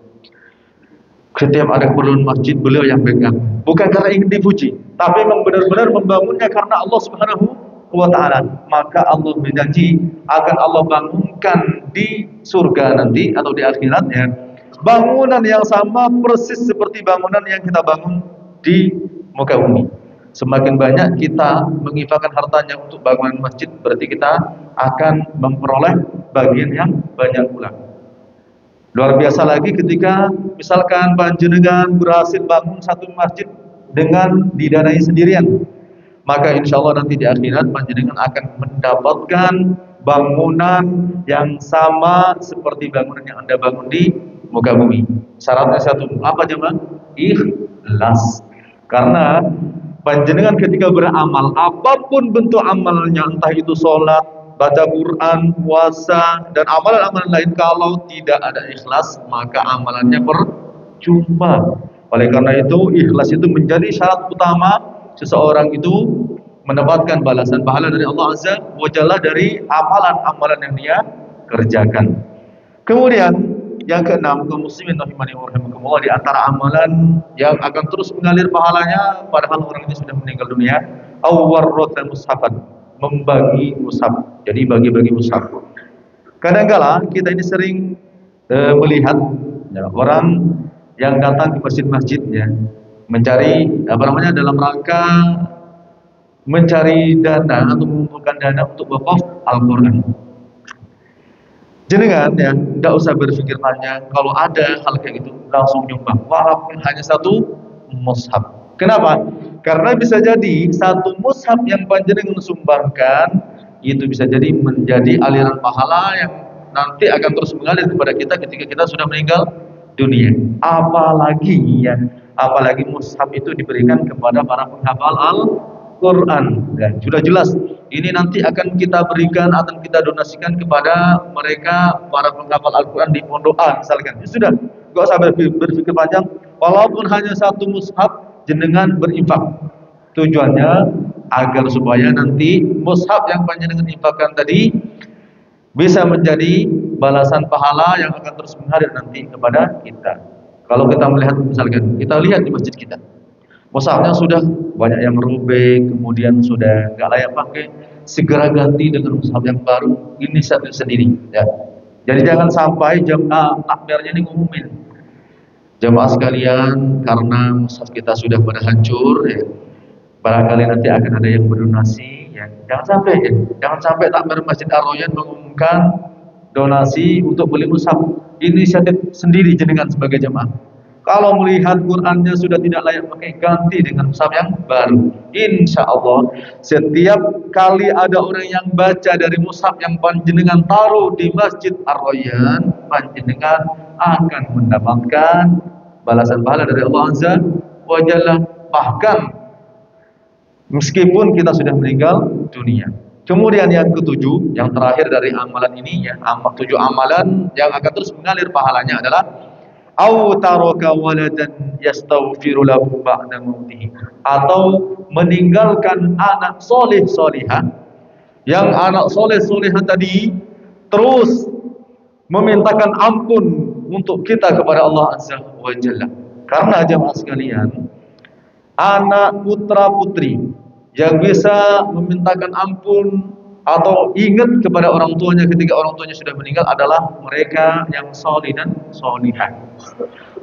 Setiap ada keperluan masjid, beliau yang pegang. Bukan karena ingin dipuji, tapi memang benar-benar membangunnya karena Allah Subhanahu wa taala. Maka Allah berjanji akan Allah bangunkan di surga nanti atau di akhiratnya bangunan yang sama persis seperti bangunan yang kita bangun di muka bumi. Semakin banyak kita menginfakkan hartanya untuk bangunan masjid, berarti kita akan memperoleh bagian yang banyak pula. Luar biasa lagi ketika misalkan panjenengan berhasil bangun satu masjid dengan didanai sendirian, maka insya Allah nanti di akhirat panjenengan akan mendapatkan bangunan yang sama seperti bangunan yang Anda bangun di muka bumi. Syaratnya satu, apa jemaah? Ikhlas. Karena panjenengan ketika beramal, apapun bentuk amalnya, entah itu sholat, baca Quran, puasa, dan amalan-amalan lain, kalau tidak ada ikhlas, maka amalannya percuma. Oleh karena itu, ikhlas itu menjadi syarat utama seseorang itu mendapatkan balasan pahala dari Allah Azza wa Jalla dari amalan-amalan yang dia kerjakan. Kemudian yang keenam, kaum muslimin rahimani wa rahimakumullah, di antara amalan yang akan terus mengalir pahalanya padahal orang ini sudah meninggal dunia, awwarrata mushafan, membagi mushaf. Jadi bagi-bagi mushaf. Kadang-kala kita ini sering melihat ya, orang yang datang ke masjid-masjid ya, mencari dalam rangka mencari dana atau mengumpulkan dana untuk wakaf Al-Quran. Jenengan ya, tidak usah berpikir panjang. Kalau ada hal kayak gitu, langsung nyumbang. Walaupun hanya satu mushaf. Kenapa? Karena bisa jadi satu mushaf yang panjenengan sumbangkan itu bisa jadi menjadi aliran pahala yang nanti akan terus mengalir kepada kita ketika kita sudah meninggal dunia. Apalagi mushaf itu diberikan kepada para penghafal Al-Quran. Ya, sudah jelas. Ini nanti akan kita berikan, akan kita donasikan kepada mereka para penghafal Al-Quran di pondokan misalkan. Ya, sudah, gak usah berpikir panjang. Walaupun hanya satu mushaf, jenengan berinfak. Tujuannya agar supaya nanti mushaf yang panjenengan infakkan tadi bisa menjadi balasan pahala yang akan terus mengalir nanti kepada kita. Kalau kita melihat misalkan, kita lihat di masjid kita, mushafnya sudah banyak yang robek, kemudian sudah nggak layak pakai, segera ganti dengan mushaf yang baru, inisiatif sendiri. Ya. Jadi jangan sampai jamaah takmirnya ini ngumumin, jamaah sekalian, karena mushaf kita sudah pada hancur, ya, barangkali nanti akan ada yang berdonasi. Ya. Jangan sampai takmir Masjid Ar-Royan mengumumkan donasi untuk beli mushaf. Inisiatif sendiri jenengan sebagai jamaah. Kalau melihat Qurannya sudah tidak layak pakai, ganti dengan mushaf yang baru. Insya Allah setiap kali ada orang yang baca dari mushaf yang panjenengan taruh di Masjid Ar-Royan, panjenengan akan mendapatkan balasan pahala dari Allah Azza wa Jalla, bahkan meskipun kita sudah meninggal dunia. Kemudian yang ketujuh, yang terakhir dari amalan ini ya, 7 amalan yang akan terus mengalir pahalanya adalah au taraka waladan yastaghfiru lahu ba'da mautih, atau meninggalkan anak soleh solihah, yang anak soleh solihah tadi terus memintakan ampun untuk kita kepada Allah Azza wa Jalla. Karena jemaah sekalian, anak putra putri yang bisa memintakan ampun atau ingat kepada orang tuanya ketika orang tuanya sudah meninggal adalah mereka yang solih dan solihah.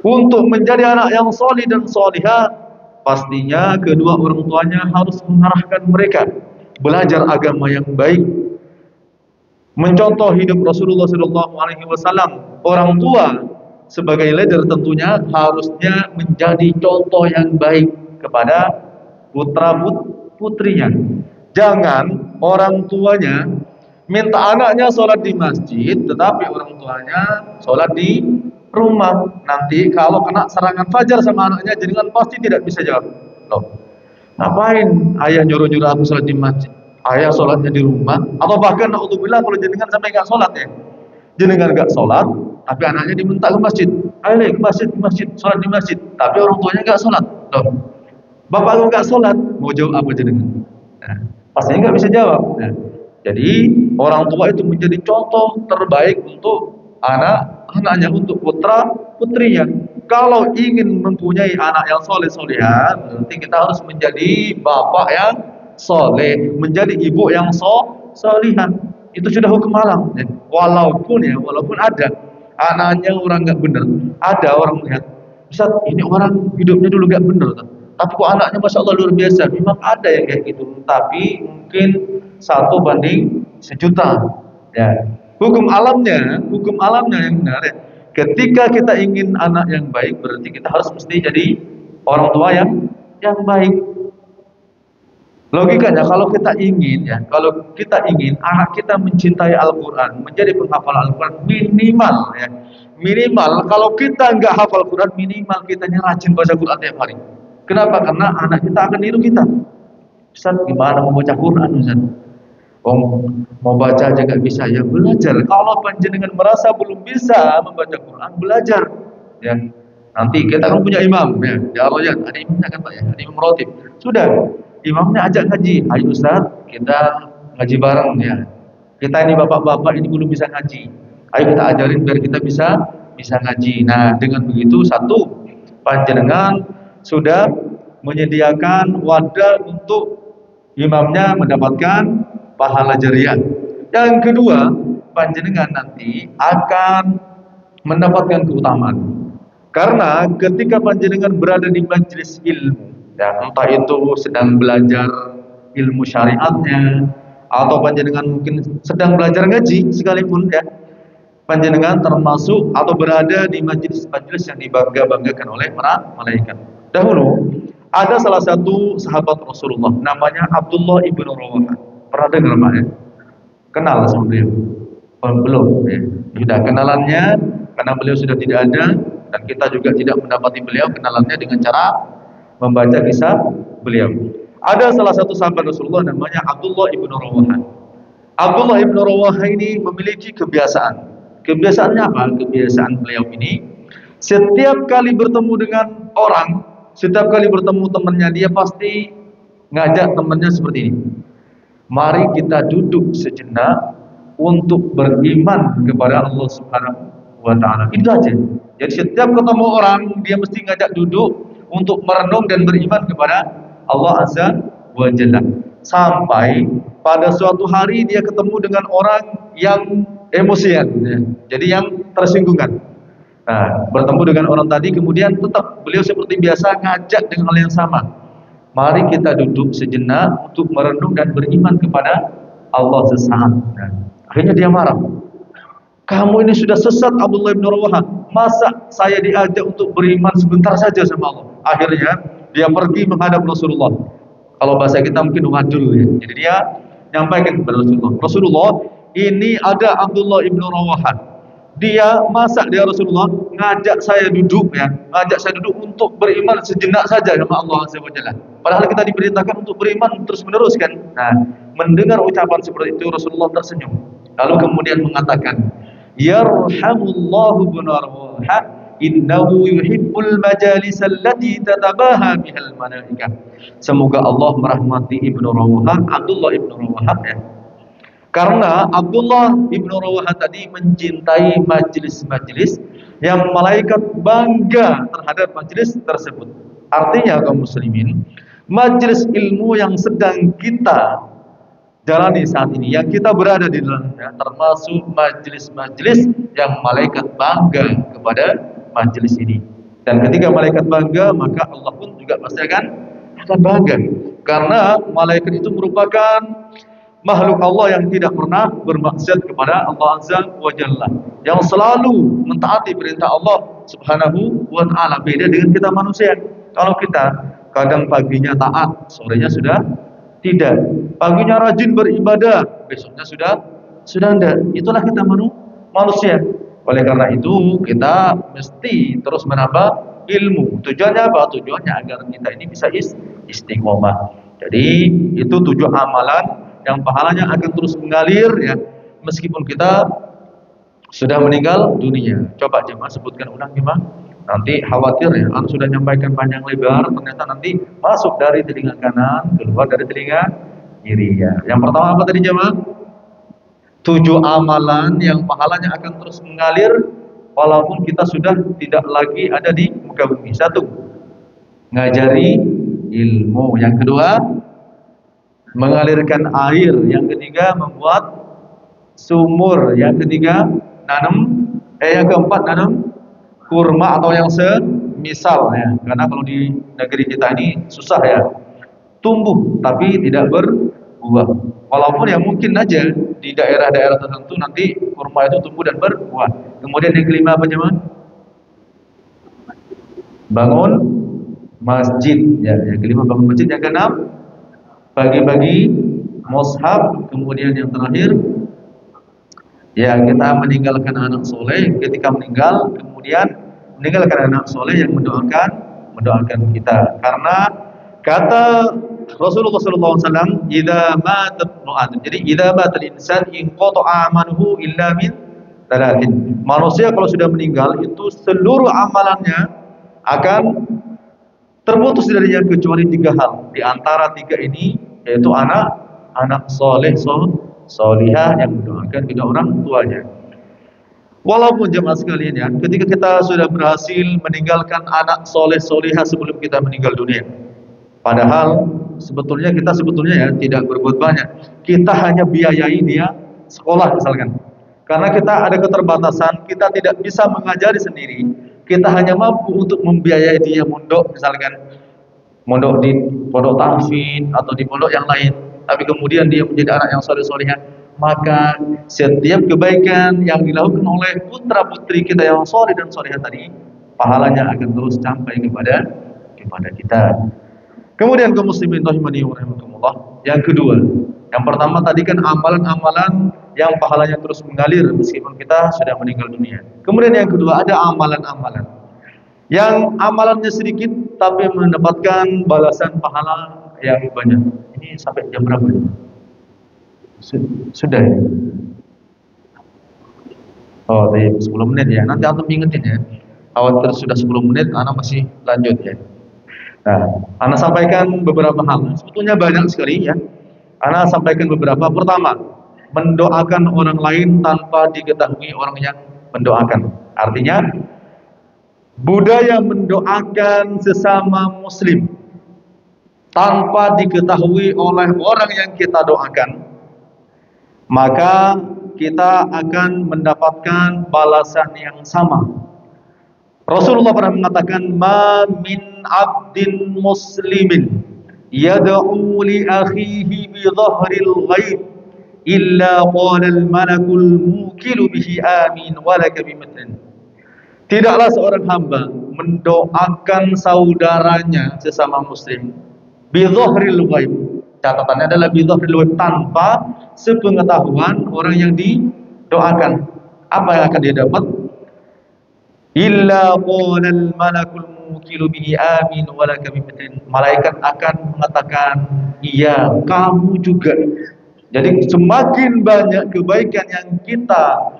Untuk menjadi anak yang solih dan solihah, pastinya kedua orang tuanya harus mengarahkan mereka belajar agama yang baik, mencontoh hidup Rasulullah SAW. Orang tua sebagai leader tentunya harusnya menjadi contoh yang baik kepada putra putrinya. Jangan orang tuanya minta anaknya sholat di masjid, tetapi orang tuanya sholat di rumah. Nanti kalau kena serangan fajar sama anaknya, jenengan pasti tidak bisa jawab. Loh, ngapain ayah nyuruh-nyuruh aku sholat di masjid? Ayah sholatnya di rumah. Atau bahkan naudzubillah kalau jenengan sampai nggak sholat ya, jenengan nggak sholat, tapi anaknya diminta ke masjid. Ayo ke masjid, sholat di masjid. Tapi orang tuanya nggak sholat. Loh, bapak lu nggak sholat, mau jawab apa jenengan? Nah, pastinya nggak bisa jawab. Nah, jadi orang tua itu menjadi contoh terbaik untuk anaknya, untuk putra putrinya. Kalau ingin mempunyai anak yang soleh solehah, berarti kita harus menjadi bapak yang soleh, menjadi ibu yang solehah. Itu sudah hukum alam. Walaupun ada anaknya orang nggak benar, ada orang melihat, Ustaz, ini orang hidupnya dulu nggak benar, tapi kok anaknya masya Allah luar biasa. Memang ada yang kayak gitu, tapi mungkin 1:1.000.000 ya. Hukum alamnya yang benar ya. Ketika kita ingin anak yang baik, berarti kita harus mesti jadi orang tua yang baik. Logikanya kalau kita ingin anak kita mencintai Al-Quran, menjadi penghafal Al-Quran, minimal kalau kita nggak hafal Quran, minimal kitanya rajin baca Quran tiap hari. Kenapa? Karena anak kita akan niru kita. Ustaz, gimana mau baca Quran, Ustaz? Mau baca aja nggak bisa, ya belajar. Kalau panjenengan merasa belum bisa membaca Quran, belajar. Ya, nanti kita kan punya imam, ya, di Ar-Royan ada imamnya kan Pak ya, ada imam rotib. Sudah, imamnya ajak ngaji. Ayo Ustaz, kita ngaji bareng ya. Kita ini bapak-bapak ini belum bisa ngaji. Ayo kita ajarin biar kita bisa ngaji. Nah, dengan begitu satu, panjenengan sudah menyediakan wadah untuk imamnya mendapatkan pahala jariah. Yang kedua, panjenengan nanti akan mendapatkan keutamaan. Karena ketika panjenengan berada di majelis ilmu, ya, entah itu sedang belajar ilmu syariatnya, atau panjenengan mungkin sedang belajar ngaji sekalipun ya, panjenengan termasuk atau berada di majelis-majelis yang dibangga-banggakan oleh para malaikat. Dahulu ada salah satu sahabat Rasulullah namanya Abdullah ibnu Rawahah. Pernah dengar Pak ya? Kenal sama beliau? Belum ya. Sudah kenalannya karena beliau sudah tidak ada dan kita juga tidak mendapati beliau, kenalannya dengan cara membaca kisah beliau. Ada salah satu sahabat Rasulullah namanya Abdullah ibnu Rawahah. Abdullah ibnu Rawahah ini memiliki kebiasaan. Kebiasaannya apa? Kebiasaan beliau ini setiap kali bertemu dengan orang, setiap kali bertemu temannya, dia pasti ngajak temannya seperti ini. Mari kita duduk sejenak untuk beriman kepada Allah Subhanahu wa Ta'ala. Itu aja. Jadi setiap ketemu orang, dia mesti ngajak duduk untuk merenung dan beriman kepada Allah Azza wa Jalla. Sampai pada suatu hari dia ketemu dengan orang yang emosian, ya. Jadi yang tersinggungan. Nah, bertemu dengan orang tadi, kemudian tetap beliau seperti biasa ngajak dengan hal yang sama. Mari kita duduk sejenak untuk merenung dan beriman kepada Allah sesaat. Nah, akhirnya dia marah. Kamu ini sudah sesat Abdullah bin Rawahah. Masa saya diajak untuk beriman sebentar saja sama Allah? Akhirnya dia pergi menghadap Rasulullah. Kalau bahasa kita mungkin wadul ya. Jadi dia nyampaikan kepada Rasulullah. Rasulullah, ini ada Abdullah bin Rawahah. Dia masak dia Rasulullah ngajak saya duduk ya, ngajak saya duduk untuk beriman sejenak saja sama Allah Azza wa Jalla. Padahal kita diperintahkan untuk beriman terus menerus kan. Nah, mendengar ucapan seperti itu Rasulullah tersenyum. Lalu kemudian mengatakan, Yarhamullahu bin Rawahah, innahu yuhibbul majalis allati tatabaha bihal malaikah. Semoga Allah merahmati Ibnu Rawahah, Abdullah Ibnu Rawahah ya. Karena Abdullah ibnu Rawahah tadi mencintai majelis-majelis yang malaikat bangga terhadap majelis tersebut. Artinya kaum muslimin, majelis ilmu yang sedang kita jalani saat ini, yang kita berada di dalamnya, termasuk majelis-majelis yang malaikat bangga kepada majelis ini. Dan ketika malaikat bangga, maka Allah pun juga pasti akan bangga. Karena malaikat itu merupakan makhluk Allah yang tidak pernah bermaksiat kepada Allah Azza wa Jalla, yang selalu mentaati perintah Allah Subhanahu wa Ta'ala. Beda dengan kita manusia. Kalau kita kadang paginya taat, sorenya sudah tidak. Paginya rajin beribadah, besoknya sudah tidak. Itulah kita manusia. Oleh karena itu kita mesti terus menambah ilmu. Tujuannya apa? Tujuannya agar kita ini bisa istiqomah. Jadi itu 7 amalan yang pahalanya akan terus mengalir ya, meskipun kita sudah meninggal dunia. Coba jemaah sebutkan ulang jemaah. Nanti khawatir ya, aku sudah nyampaikan panjang lebar, ternyata nanti masuk dari telinga kanan, keluar dari telinga kiri ya. Yang pertama apa tadi jemaah? 7 amalan yang pahalanya akan terus mengalir walaupun kita sudah tidak lagi ada di muka bumi. 1, ngajari ilmu. Yang kedua, mengalirkan air. Yang ketiga, membuat sumur. Yang ketiga, yang keempat, nanam kurma atau yang semisal ya. Karena kalau di negeri kita ini susah ya, tumbuh tapi tidak berbuah. Walaupun ya mungkin aja di daerah-daerah tertentu nanti kurma itu tumbuh dan berbuah. Kemudian yang kelima apa jemaah? Bangun masjid ya. Yang kelima bangun masjid. Yang keenam, bagi-bagi mushaf. Kemudian yang terakhir ya, kita meninggalkan anak soleh. Ketika meninggal, kemudian meninggalkan anak soleh yang mendoakan kita. Karena kata Rasulullah SAW, idza mata ibnu Adam. Jadi idza mata al-insan inqata'a amaluhu illa min 3. Manusia kalau sudah meninggal itu seluruh amalannya akan terputus darinya kecuali 3 hal. Di antara 3 ini yaitu anak soleh solihah yang mendoakan kedua orang tuanya. Walaupun jemaah sekalian ya, ketika kita sudah berhasil meninggalkan anak soleh solihah sebelum kita meninggal dunia, padahal sebetulnya kita ya tidak berbuat banyak. Kita hanya biayai dia sekolah misalkan. Karena kita ada keterbatasan, kita tidak bisa mengajari sendiri. Kita hanya mampu untuk membiayai dia mondok misalkan. Mondok di pondok tahfidz atau di pondok yang lain. Tapi kemudian dia menjadi anak yang soleh solihah, maka setiap kebaikan yang dilakukan oleh putra putri kita yang soleh dan solihah tadi, pahalanya akan terus sampai kepada kita. Kemudian kaum muslimin rahimani wa rahimakumullah, yang kedua, yang pertama tadi kan amalan-amalan yang pahalanya terus mengalir meskipun kita sudah meninggal dunia. Kemudian yang kedua ada amalan-amalan yang amalannya sedikit tapi mendapatkan balasan pahala yang banyak. Ini sampai jam berapa? Sudah ya? Oh, tadi 10 menit ya. Nanti antum ingetin ya. Khawatir sudah 10 menit, anak masih lanjut ya. Nah, anak sampaikan beberapa hal. Sebetulnya banyak sekali ya. Anak sampaikan beberapa. Pertama, mendoakan orang lain tanpa diketahui orang yang mendoakan. Artinya, budaya mendoakan sesama muslim tanpa diketahui oleh orang yang kita doakan, maka kita akan mendapatkan balasan yang sama. Rasulullah pernah mengatakan, "Ma min 'abdin muslimin yad'u li akhihi bi dhahril ghaib illa qala al-malakul mukilu bihi amin wa laka bimithlin." Tidaklah seorang hamba mendoakan saudaranya sesama muslim bi dhahril ghaib. Catatannya adalah bi dhahril ghaib, tanpa sepengetahuan orang yang didoakan. Apa yang akan dia dapat? Illa qulal malakul mukilu bihi amin wa laka bimithlin. Malaikat akan mengatakan, iya, kamu juga. Jadi semakin banyak kebaikan yang kita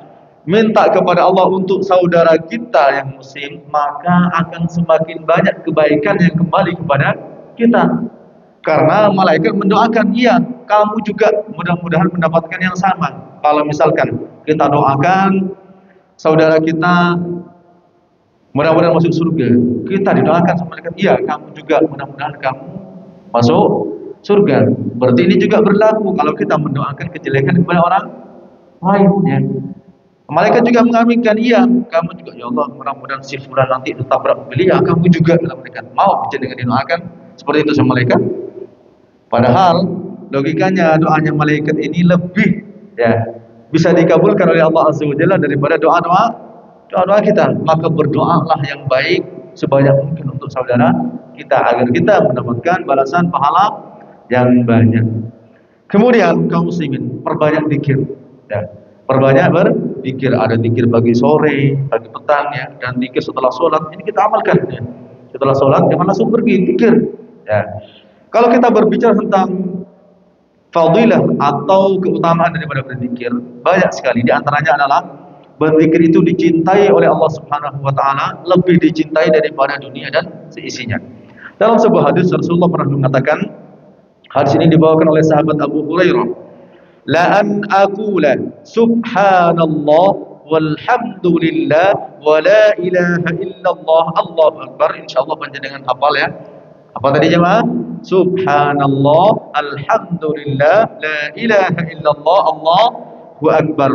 minta kepada Allah untuk saudara kita yang muslim, maka akan semakin banyak kebaikan yang kembali kepada kita. Karena malaikat mendoakan, iya, kamu juga mudah-mudahan mendapatkan yang sama. Kalau misalkan kita doakan saudara kita mudah-mudahan masuk surga, kita didoakan sama malaikat, iya, kamu juga mudah-mudahan kamu masuk surga. Berarti ini juga berlaku kalau kita mendoakan kejelekan kepada orang lain ya. Malaikat juga mengaminkan, iya, kamu juga, ya Allah, mudah-mudahan si fulan nanti tetap mobil, ya, kamu juga, kata malaikat. Mau dengan didoakan seperti itu sama malaikat. Padahal logikanya doanya malaikat ini lebih ya bisa dikabulkan oleh Allah Azza wa Jalla daripada doa-doa kita. Maka berdoalah yang baik sebanyak mungkin untuk saudara kita agar kita mendapatkan balasan pahala yang banyak. Kemudian kaum muslimin, perbanyak zikir ya. Perbanyak berzikir, ada zikir pagi sore, pagi petang ya, dan zikir setelah sholat. Ini kita amalkan ya. Setelah sholat jangan langsung pergi zikir ya. Kalau kita berbicara tentang fadilah atau keutamaan daripada berzikir, banyak sekali. Di antaranya adalah berzikir itu dicintai oleh Allah Subhanahu wa taala, lebih dicintai daripada dunia dan seisinya. Dalam sebuah hadis Rasulullah pernah mengatakan, hadis ini dibawakan oleh sahabat Abu Hurairah, la an aqula subhanallah walhamdulillah wa la ilaha illallah Allahu akbar. Insyaallah panjenengan hafal ya. Apa tadi jemaah? Subhanallah, alhamdulillah, la ilaha illallah, Allahu akbar.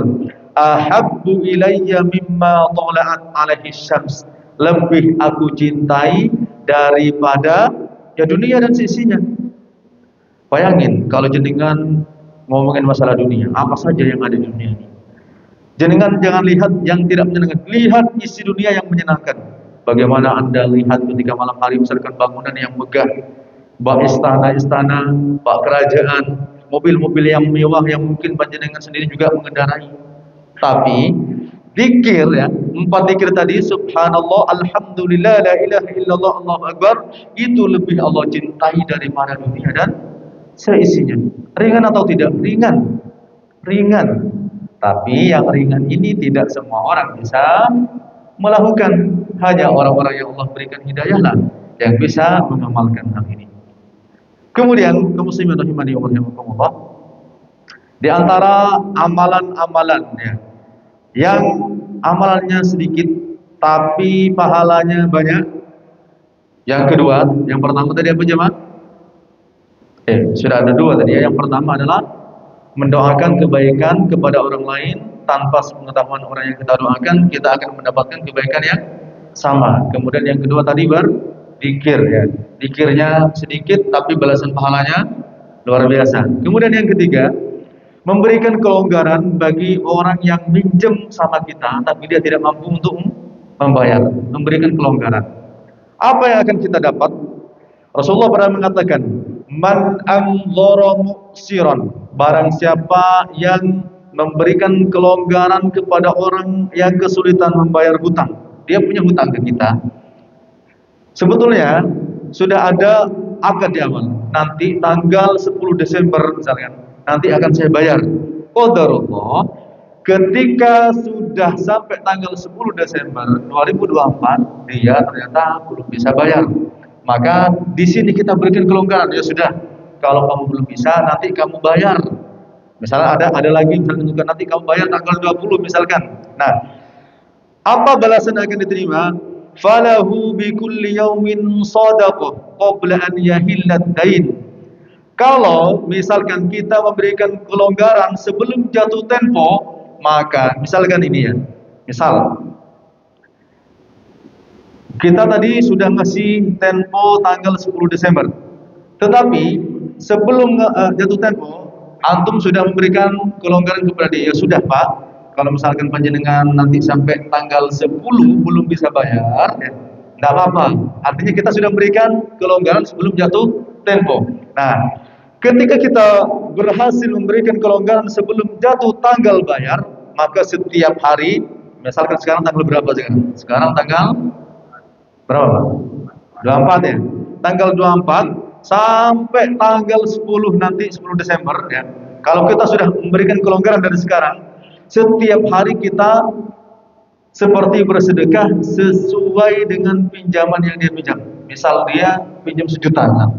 Ahabbu ilayya mimma tala'at alaihi syams. Lebih aku cintai daripada ya dunia dan sisinya. Bayangin kalau jenengan ngomongin masalah dunia, apa saja yang ada di dunia ini. Jenengan jangan lihat yang tidak menyenangkan, lihat isi dunia yang menyenangkan. Bagaimana Anda lihat ketika malam hari misalkan bangunan yang megah, bak istana-istana, bak kerajaan, mobil-mobil yang mewah yang mungkin panjenengan sendiri juga mengendarai. Tapi zikir ya, 4 zikir tadi, subhanallah, alhamdulillah, la ilaha illallah, Allahu akbar, itu lebih Allah cintai daripada dunia dan seisinya. Ringan atau tidak? Ringan. Ringan. Tapi yang ringan ini tidak semua orang bisa melakukan. Hanya orang-orang yang Allah berikan hidayah lah yang bisa mengamalkan hal ini. Kemudian, kaum muslimin rahimani wa rahimakumullah, di antara amalan-amalan ya, yang amalannya sedikit tapi pahalanya banyak. Yang kedua, yang pertama tadi apa jemaah? Sudah ada dua tadi ya. Yang pertama adalah mendoakan kebaikan kepada orang lain tanpa pengetahuan orang yang kita doakan, kita akan mendapatkan kebaikan yang sama. Kemudian yang kedua tadi berzikir ya. Zikirnya sedikit tapi balasan pahalanya luar biasa. Kemudian yang ketiga, memberikan kelonggaran bagi orang yang minjem sama kita tapi dia tidak mampu untuk membayar, memberikan kelonggaran. Apa yang akan kita dapat? Rasulullah pernah mengatakan, man anzara mu'siran, barang siapa yang memberikan kelonggaran kepada orang yang kesulitan membayar hutang. Dia punya hutang ke kita. Sebetulnya sudah ada akad di awal. Nanti tanggal 10 Desember misalkan, nanti akan saya bayar. Qadarullah, ketika sudah sampai tanggal 10 Desember 2024, dia ternyata belum bisa bayar. Maka di sini kita berikan kelonggaran. Ya sudah, kalau kamu belum bisa, nanti kamu bayar. Misalnya ada lagi menentukan nanti kamu bayar tanggal 20 misalkan. Nah, apa balasan yang akan diterima? Falahu bi kulli yaumin shadaqah qabla an yahillat dain. Kalau misalkan kita memberikan kelonggaran sebelum jatuh tempo, maka misalkan ini ya. Misal kita tadi sudah ngasih tempo tanggal 10 Desember. Tetapi sebelum jatuh tempo, antum sudah memberikan kelonggaran kepada dia. Ya sudah Pak, kalau misalkan panjenengan nanti sampai tanggal 10 belum bisa bayar, ya, tidak apa-apa. Artinya kita sudah memberikan kelonggaran sebelum jatuh tempo. Nah, ketika kita berhasil memberikan kelonggaran sebelum jatuh tanggal bayar, maka setiap hari, misalkan sekarang tanggal berapa sekarang? Sekarang tanggal berapa? 24 ya. Tanggal 24 sampai tanggal 10 nanti 10 Desember ya. Kalau kita sudah memberikan kelonggaran dari sekarang, setiap hari kita seperti bersedekah sesuai dengan pinjaman yang dia pinjam. Misal dia pinjam 1 juta, nah,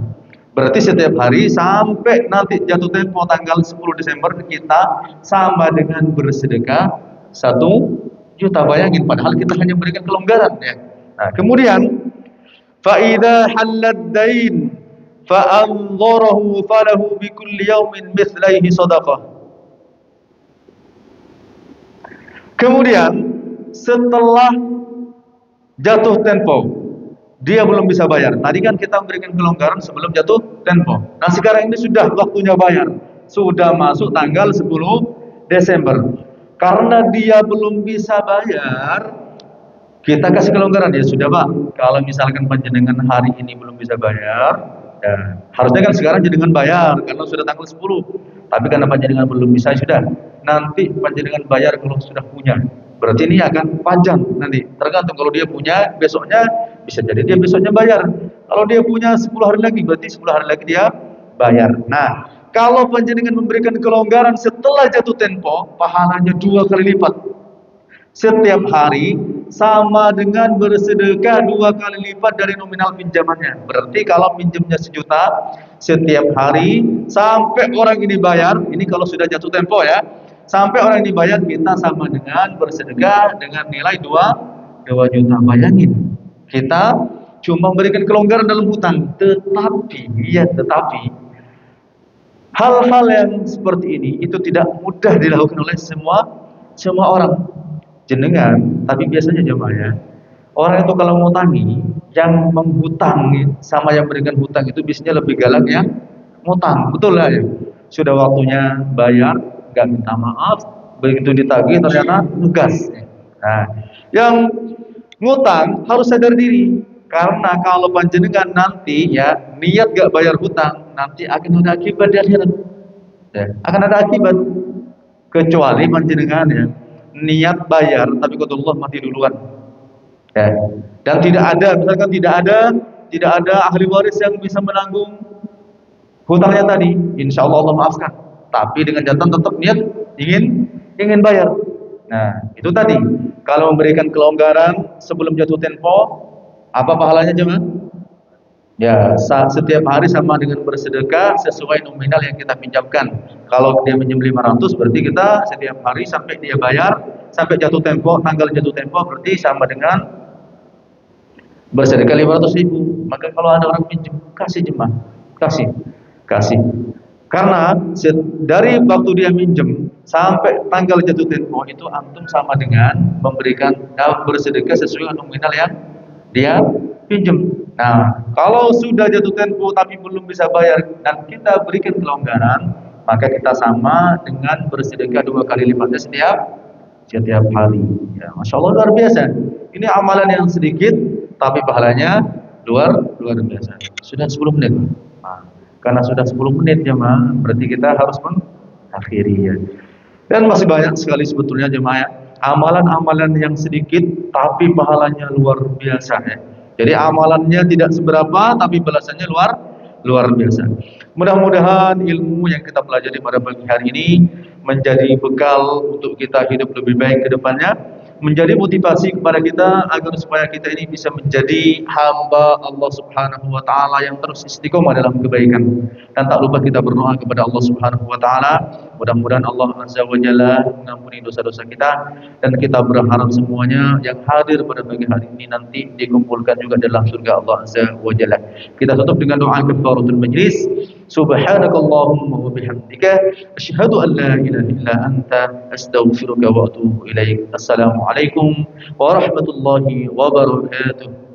berarti setiap hari sampai nanti jatuh tempo tanggal 10 Desember kita sama dengan bersedekah 1 juta. Bayangin, padahal kita hanya memberikan kelonggaran ya. Nah, kemudian فَإِذَا حَلَّ الدَّيْنِ فَأَنْظَرَهُ فَلَهُ بِكُلِّ يَوْمٍ مِثْلَيْهِ صَدَقَةٌ. Kemudian setelah jatuh tempo, dia belum bisa bayar. Tadi kan kita memberikan kelonggaran sebelum jatuh tempo. Nah, sekarang ini sudah waktunya bayar. Sudah masuk tanggal 10 Desember. Karena dia belum bisa bayar, kita kasih kelonggaran. Ya sudah Pak, kalau misalkan panjenengan hari ini belum bisa bayar, ya, harusnya kan sekarang jenengan bayar karena sudah tanggal 10. Tapi karena panjenengan belum bisa, sudah nanti panjenengan bayar kalau sudah punya. Berarti ini akan panjang nanti. Tergantung, kalau dia punya besoknya, bisa jadi dia besoknya bayar. Kalau dia punya 10 hari lagi, berarti 10 hari lagi dia bayar. Nah, kalau panjenengan memberikan kelonggaran setelah jatuh tempo, pahalanya 2 kali lipat. Setiap hari sama dengan bersedekah 2 kali lipat dari nominal pinjamannya. Berarti kalau pinjamnya 1 juta, setiap hari sampai orang ini bayar, ini kalau sudah jatuh tempo ya, sampai orang ini bayar, kita sama dengan bersedekah dengan nilai 2 juta. Bayangin, kita cuma memberikan kelonggaran dalam hutang, tetapi hal-hal yang seperti ini itu tidak mudah dilakukan oleh semua orang. Jenengan, tapi biasanya jemaah ya, orang itu kalau mau tangi, yang menghutang sama yang memberikan hutang itu biasanya lebih galak yang ngutang. Betul lah ya. Sudah waktunya bayar, nggak minta maaf, begitu ditagih ternyata nugas. Nah, yang ngutang harus sadar diri, karena kalau panjenengan nanti ya niat gak bayar hutang, nanti akan ada akibat di akhirat. Ya, akan ada akibat. Kecuali panjenengan ya niat bayar tapi qadarullah mati duluan. Ya. Dan tidak ada, misalkan tidak ada ahli waris yang bisa menanggung hutangnya tadi, insya Allah Allah maafkan. Tapi dengan catatan tetap niat ingin bayar. Nah, itu tadi. Kalau memberikan kelonggaran sebelum jatuh tempo, apa pahalanya jemaah? Ya, setiap hari sama dengan bersedekah sesuai nominal yang kita pinjamkan. Kalau dia minjem 500, berarti kita setiap hari sampai dia bayar, sampai jatuh tempo, tanggal jatuh tempo, berarti sama dengan bersedekah 500.000. Maka kalau ada orang pinjam, kasih jemaah, kasih, kasih. Karena dari waktu dia minjem sampai tanggal jatuh tempo itu antum sama dengan memberikan bersedekah sesuai nominal yang dia pinjam. Nah, kalau sudah jatuh tempo tapi belum bisa bayar dan kita berikan kelonggaran, maka kita sama dengan bersedekah 2 kali lipatnya setiap hari. Ya, Masya Allah luar biasa. Ini amalan yang sedikit tapi pahalanya luar biasa. Sudah 10 menit. Nah, karena sudah 10 menit jemaah, berarti kita harus mengakhiri ya. Dan masih banyak sekali sebetulnya jemaah amalan-amalan yang sedikit tapi pahalanya luar biasa ya. Jadi amalannya tidak seberapa tapi balasannya luar biasa. Mudah-mudahan ilmu yang kita pelajari pada pagi hari ini menjadi bekal untuk kita hidup lebih baik ke depannya, menjadi motivasi kepada kita agar supaya kita ini bisa menjadi hamba Allah Subhanahu wa taala yang terus istiqomah dalam kebaikan. Dan tak lupa kita berdoa kepada Allah Subhanahu wa taala, mudah-mudahan Allah Azza wa Jalla mengampuni dosa-dosa kita dan kita berharap semuanya yang hadir pada pagi hari ini nanti dikumpulkan juga dalam surga Allah Azza wa Jalla. Kita tutup dengan doa kafaratul majlis. Subhanakallahumma wa bihamdika asyhadu an la ilaha illa anta astaghfiruka wa atubu ilaik. Assalamualaikum warahmatullahi wabarakatuh.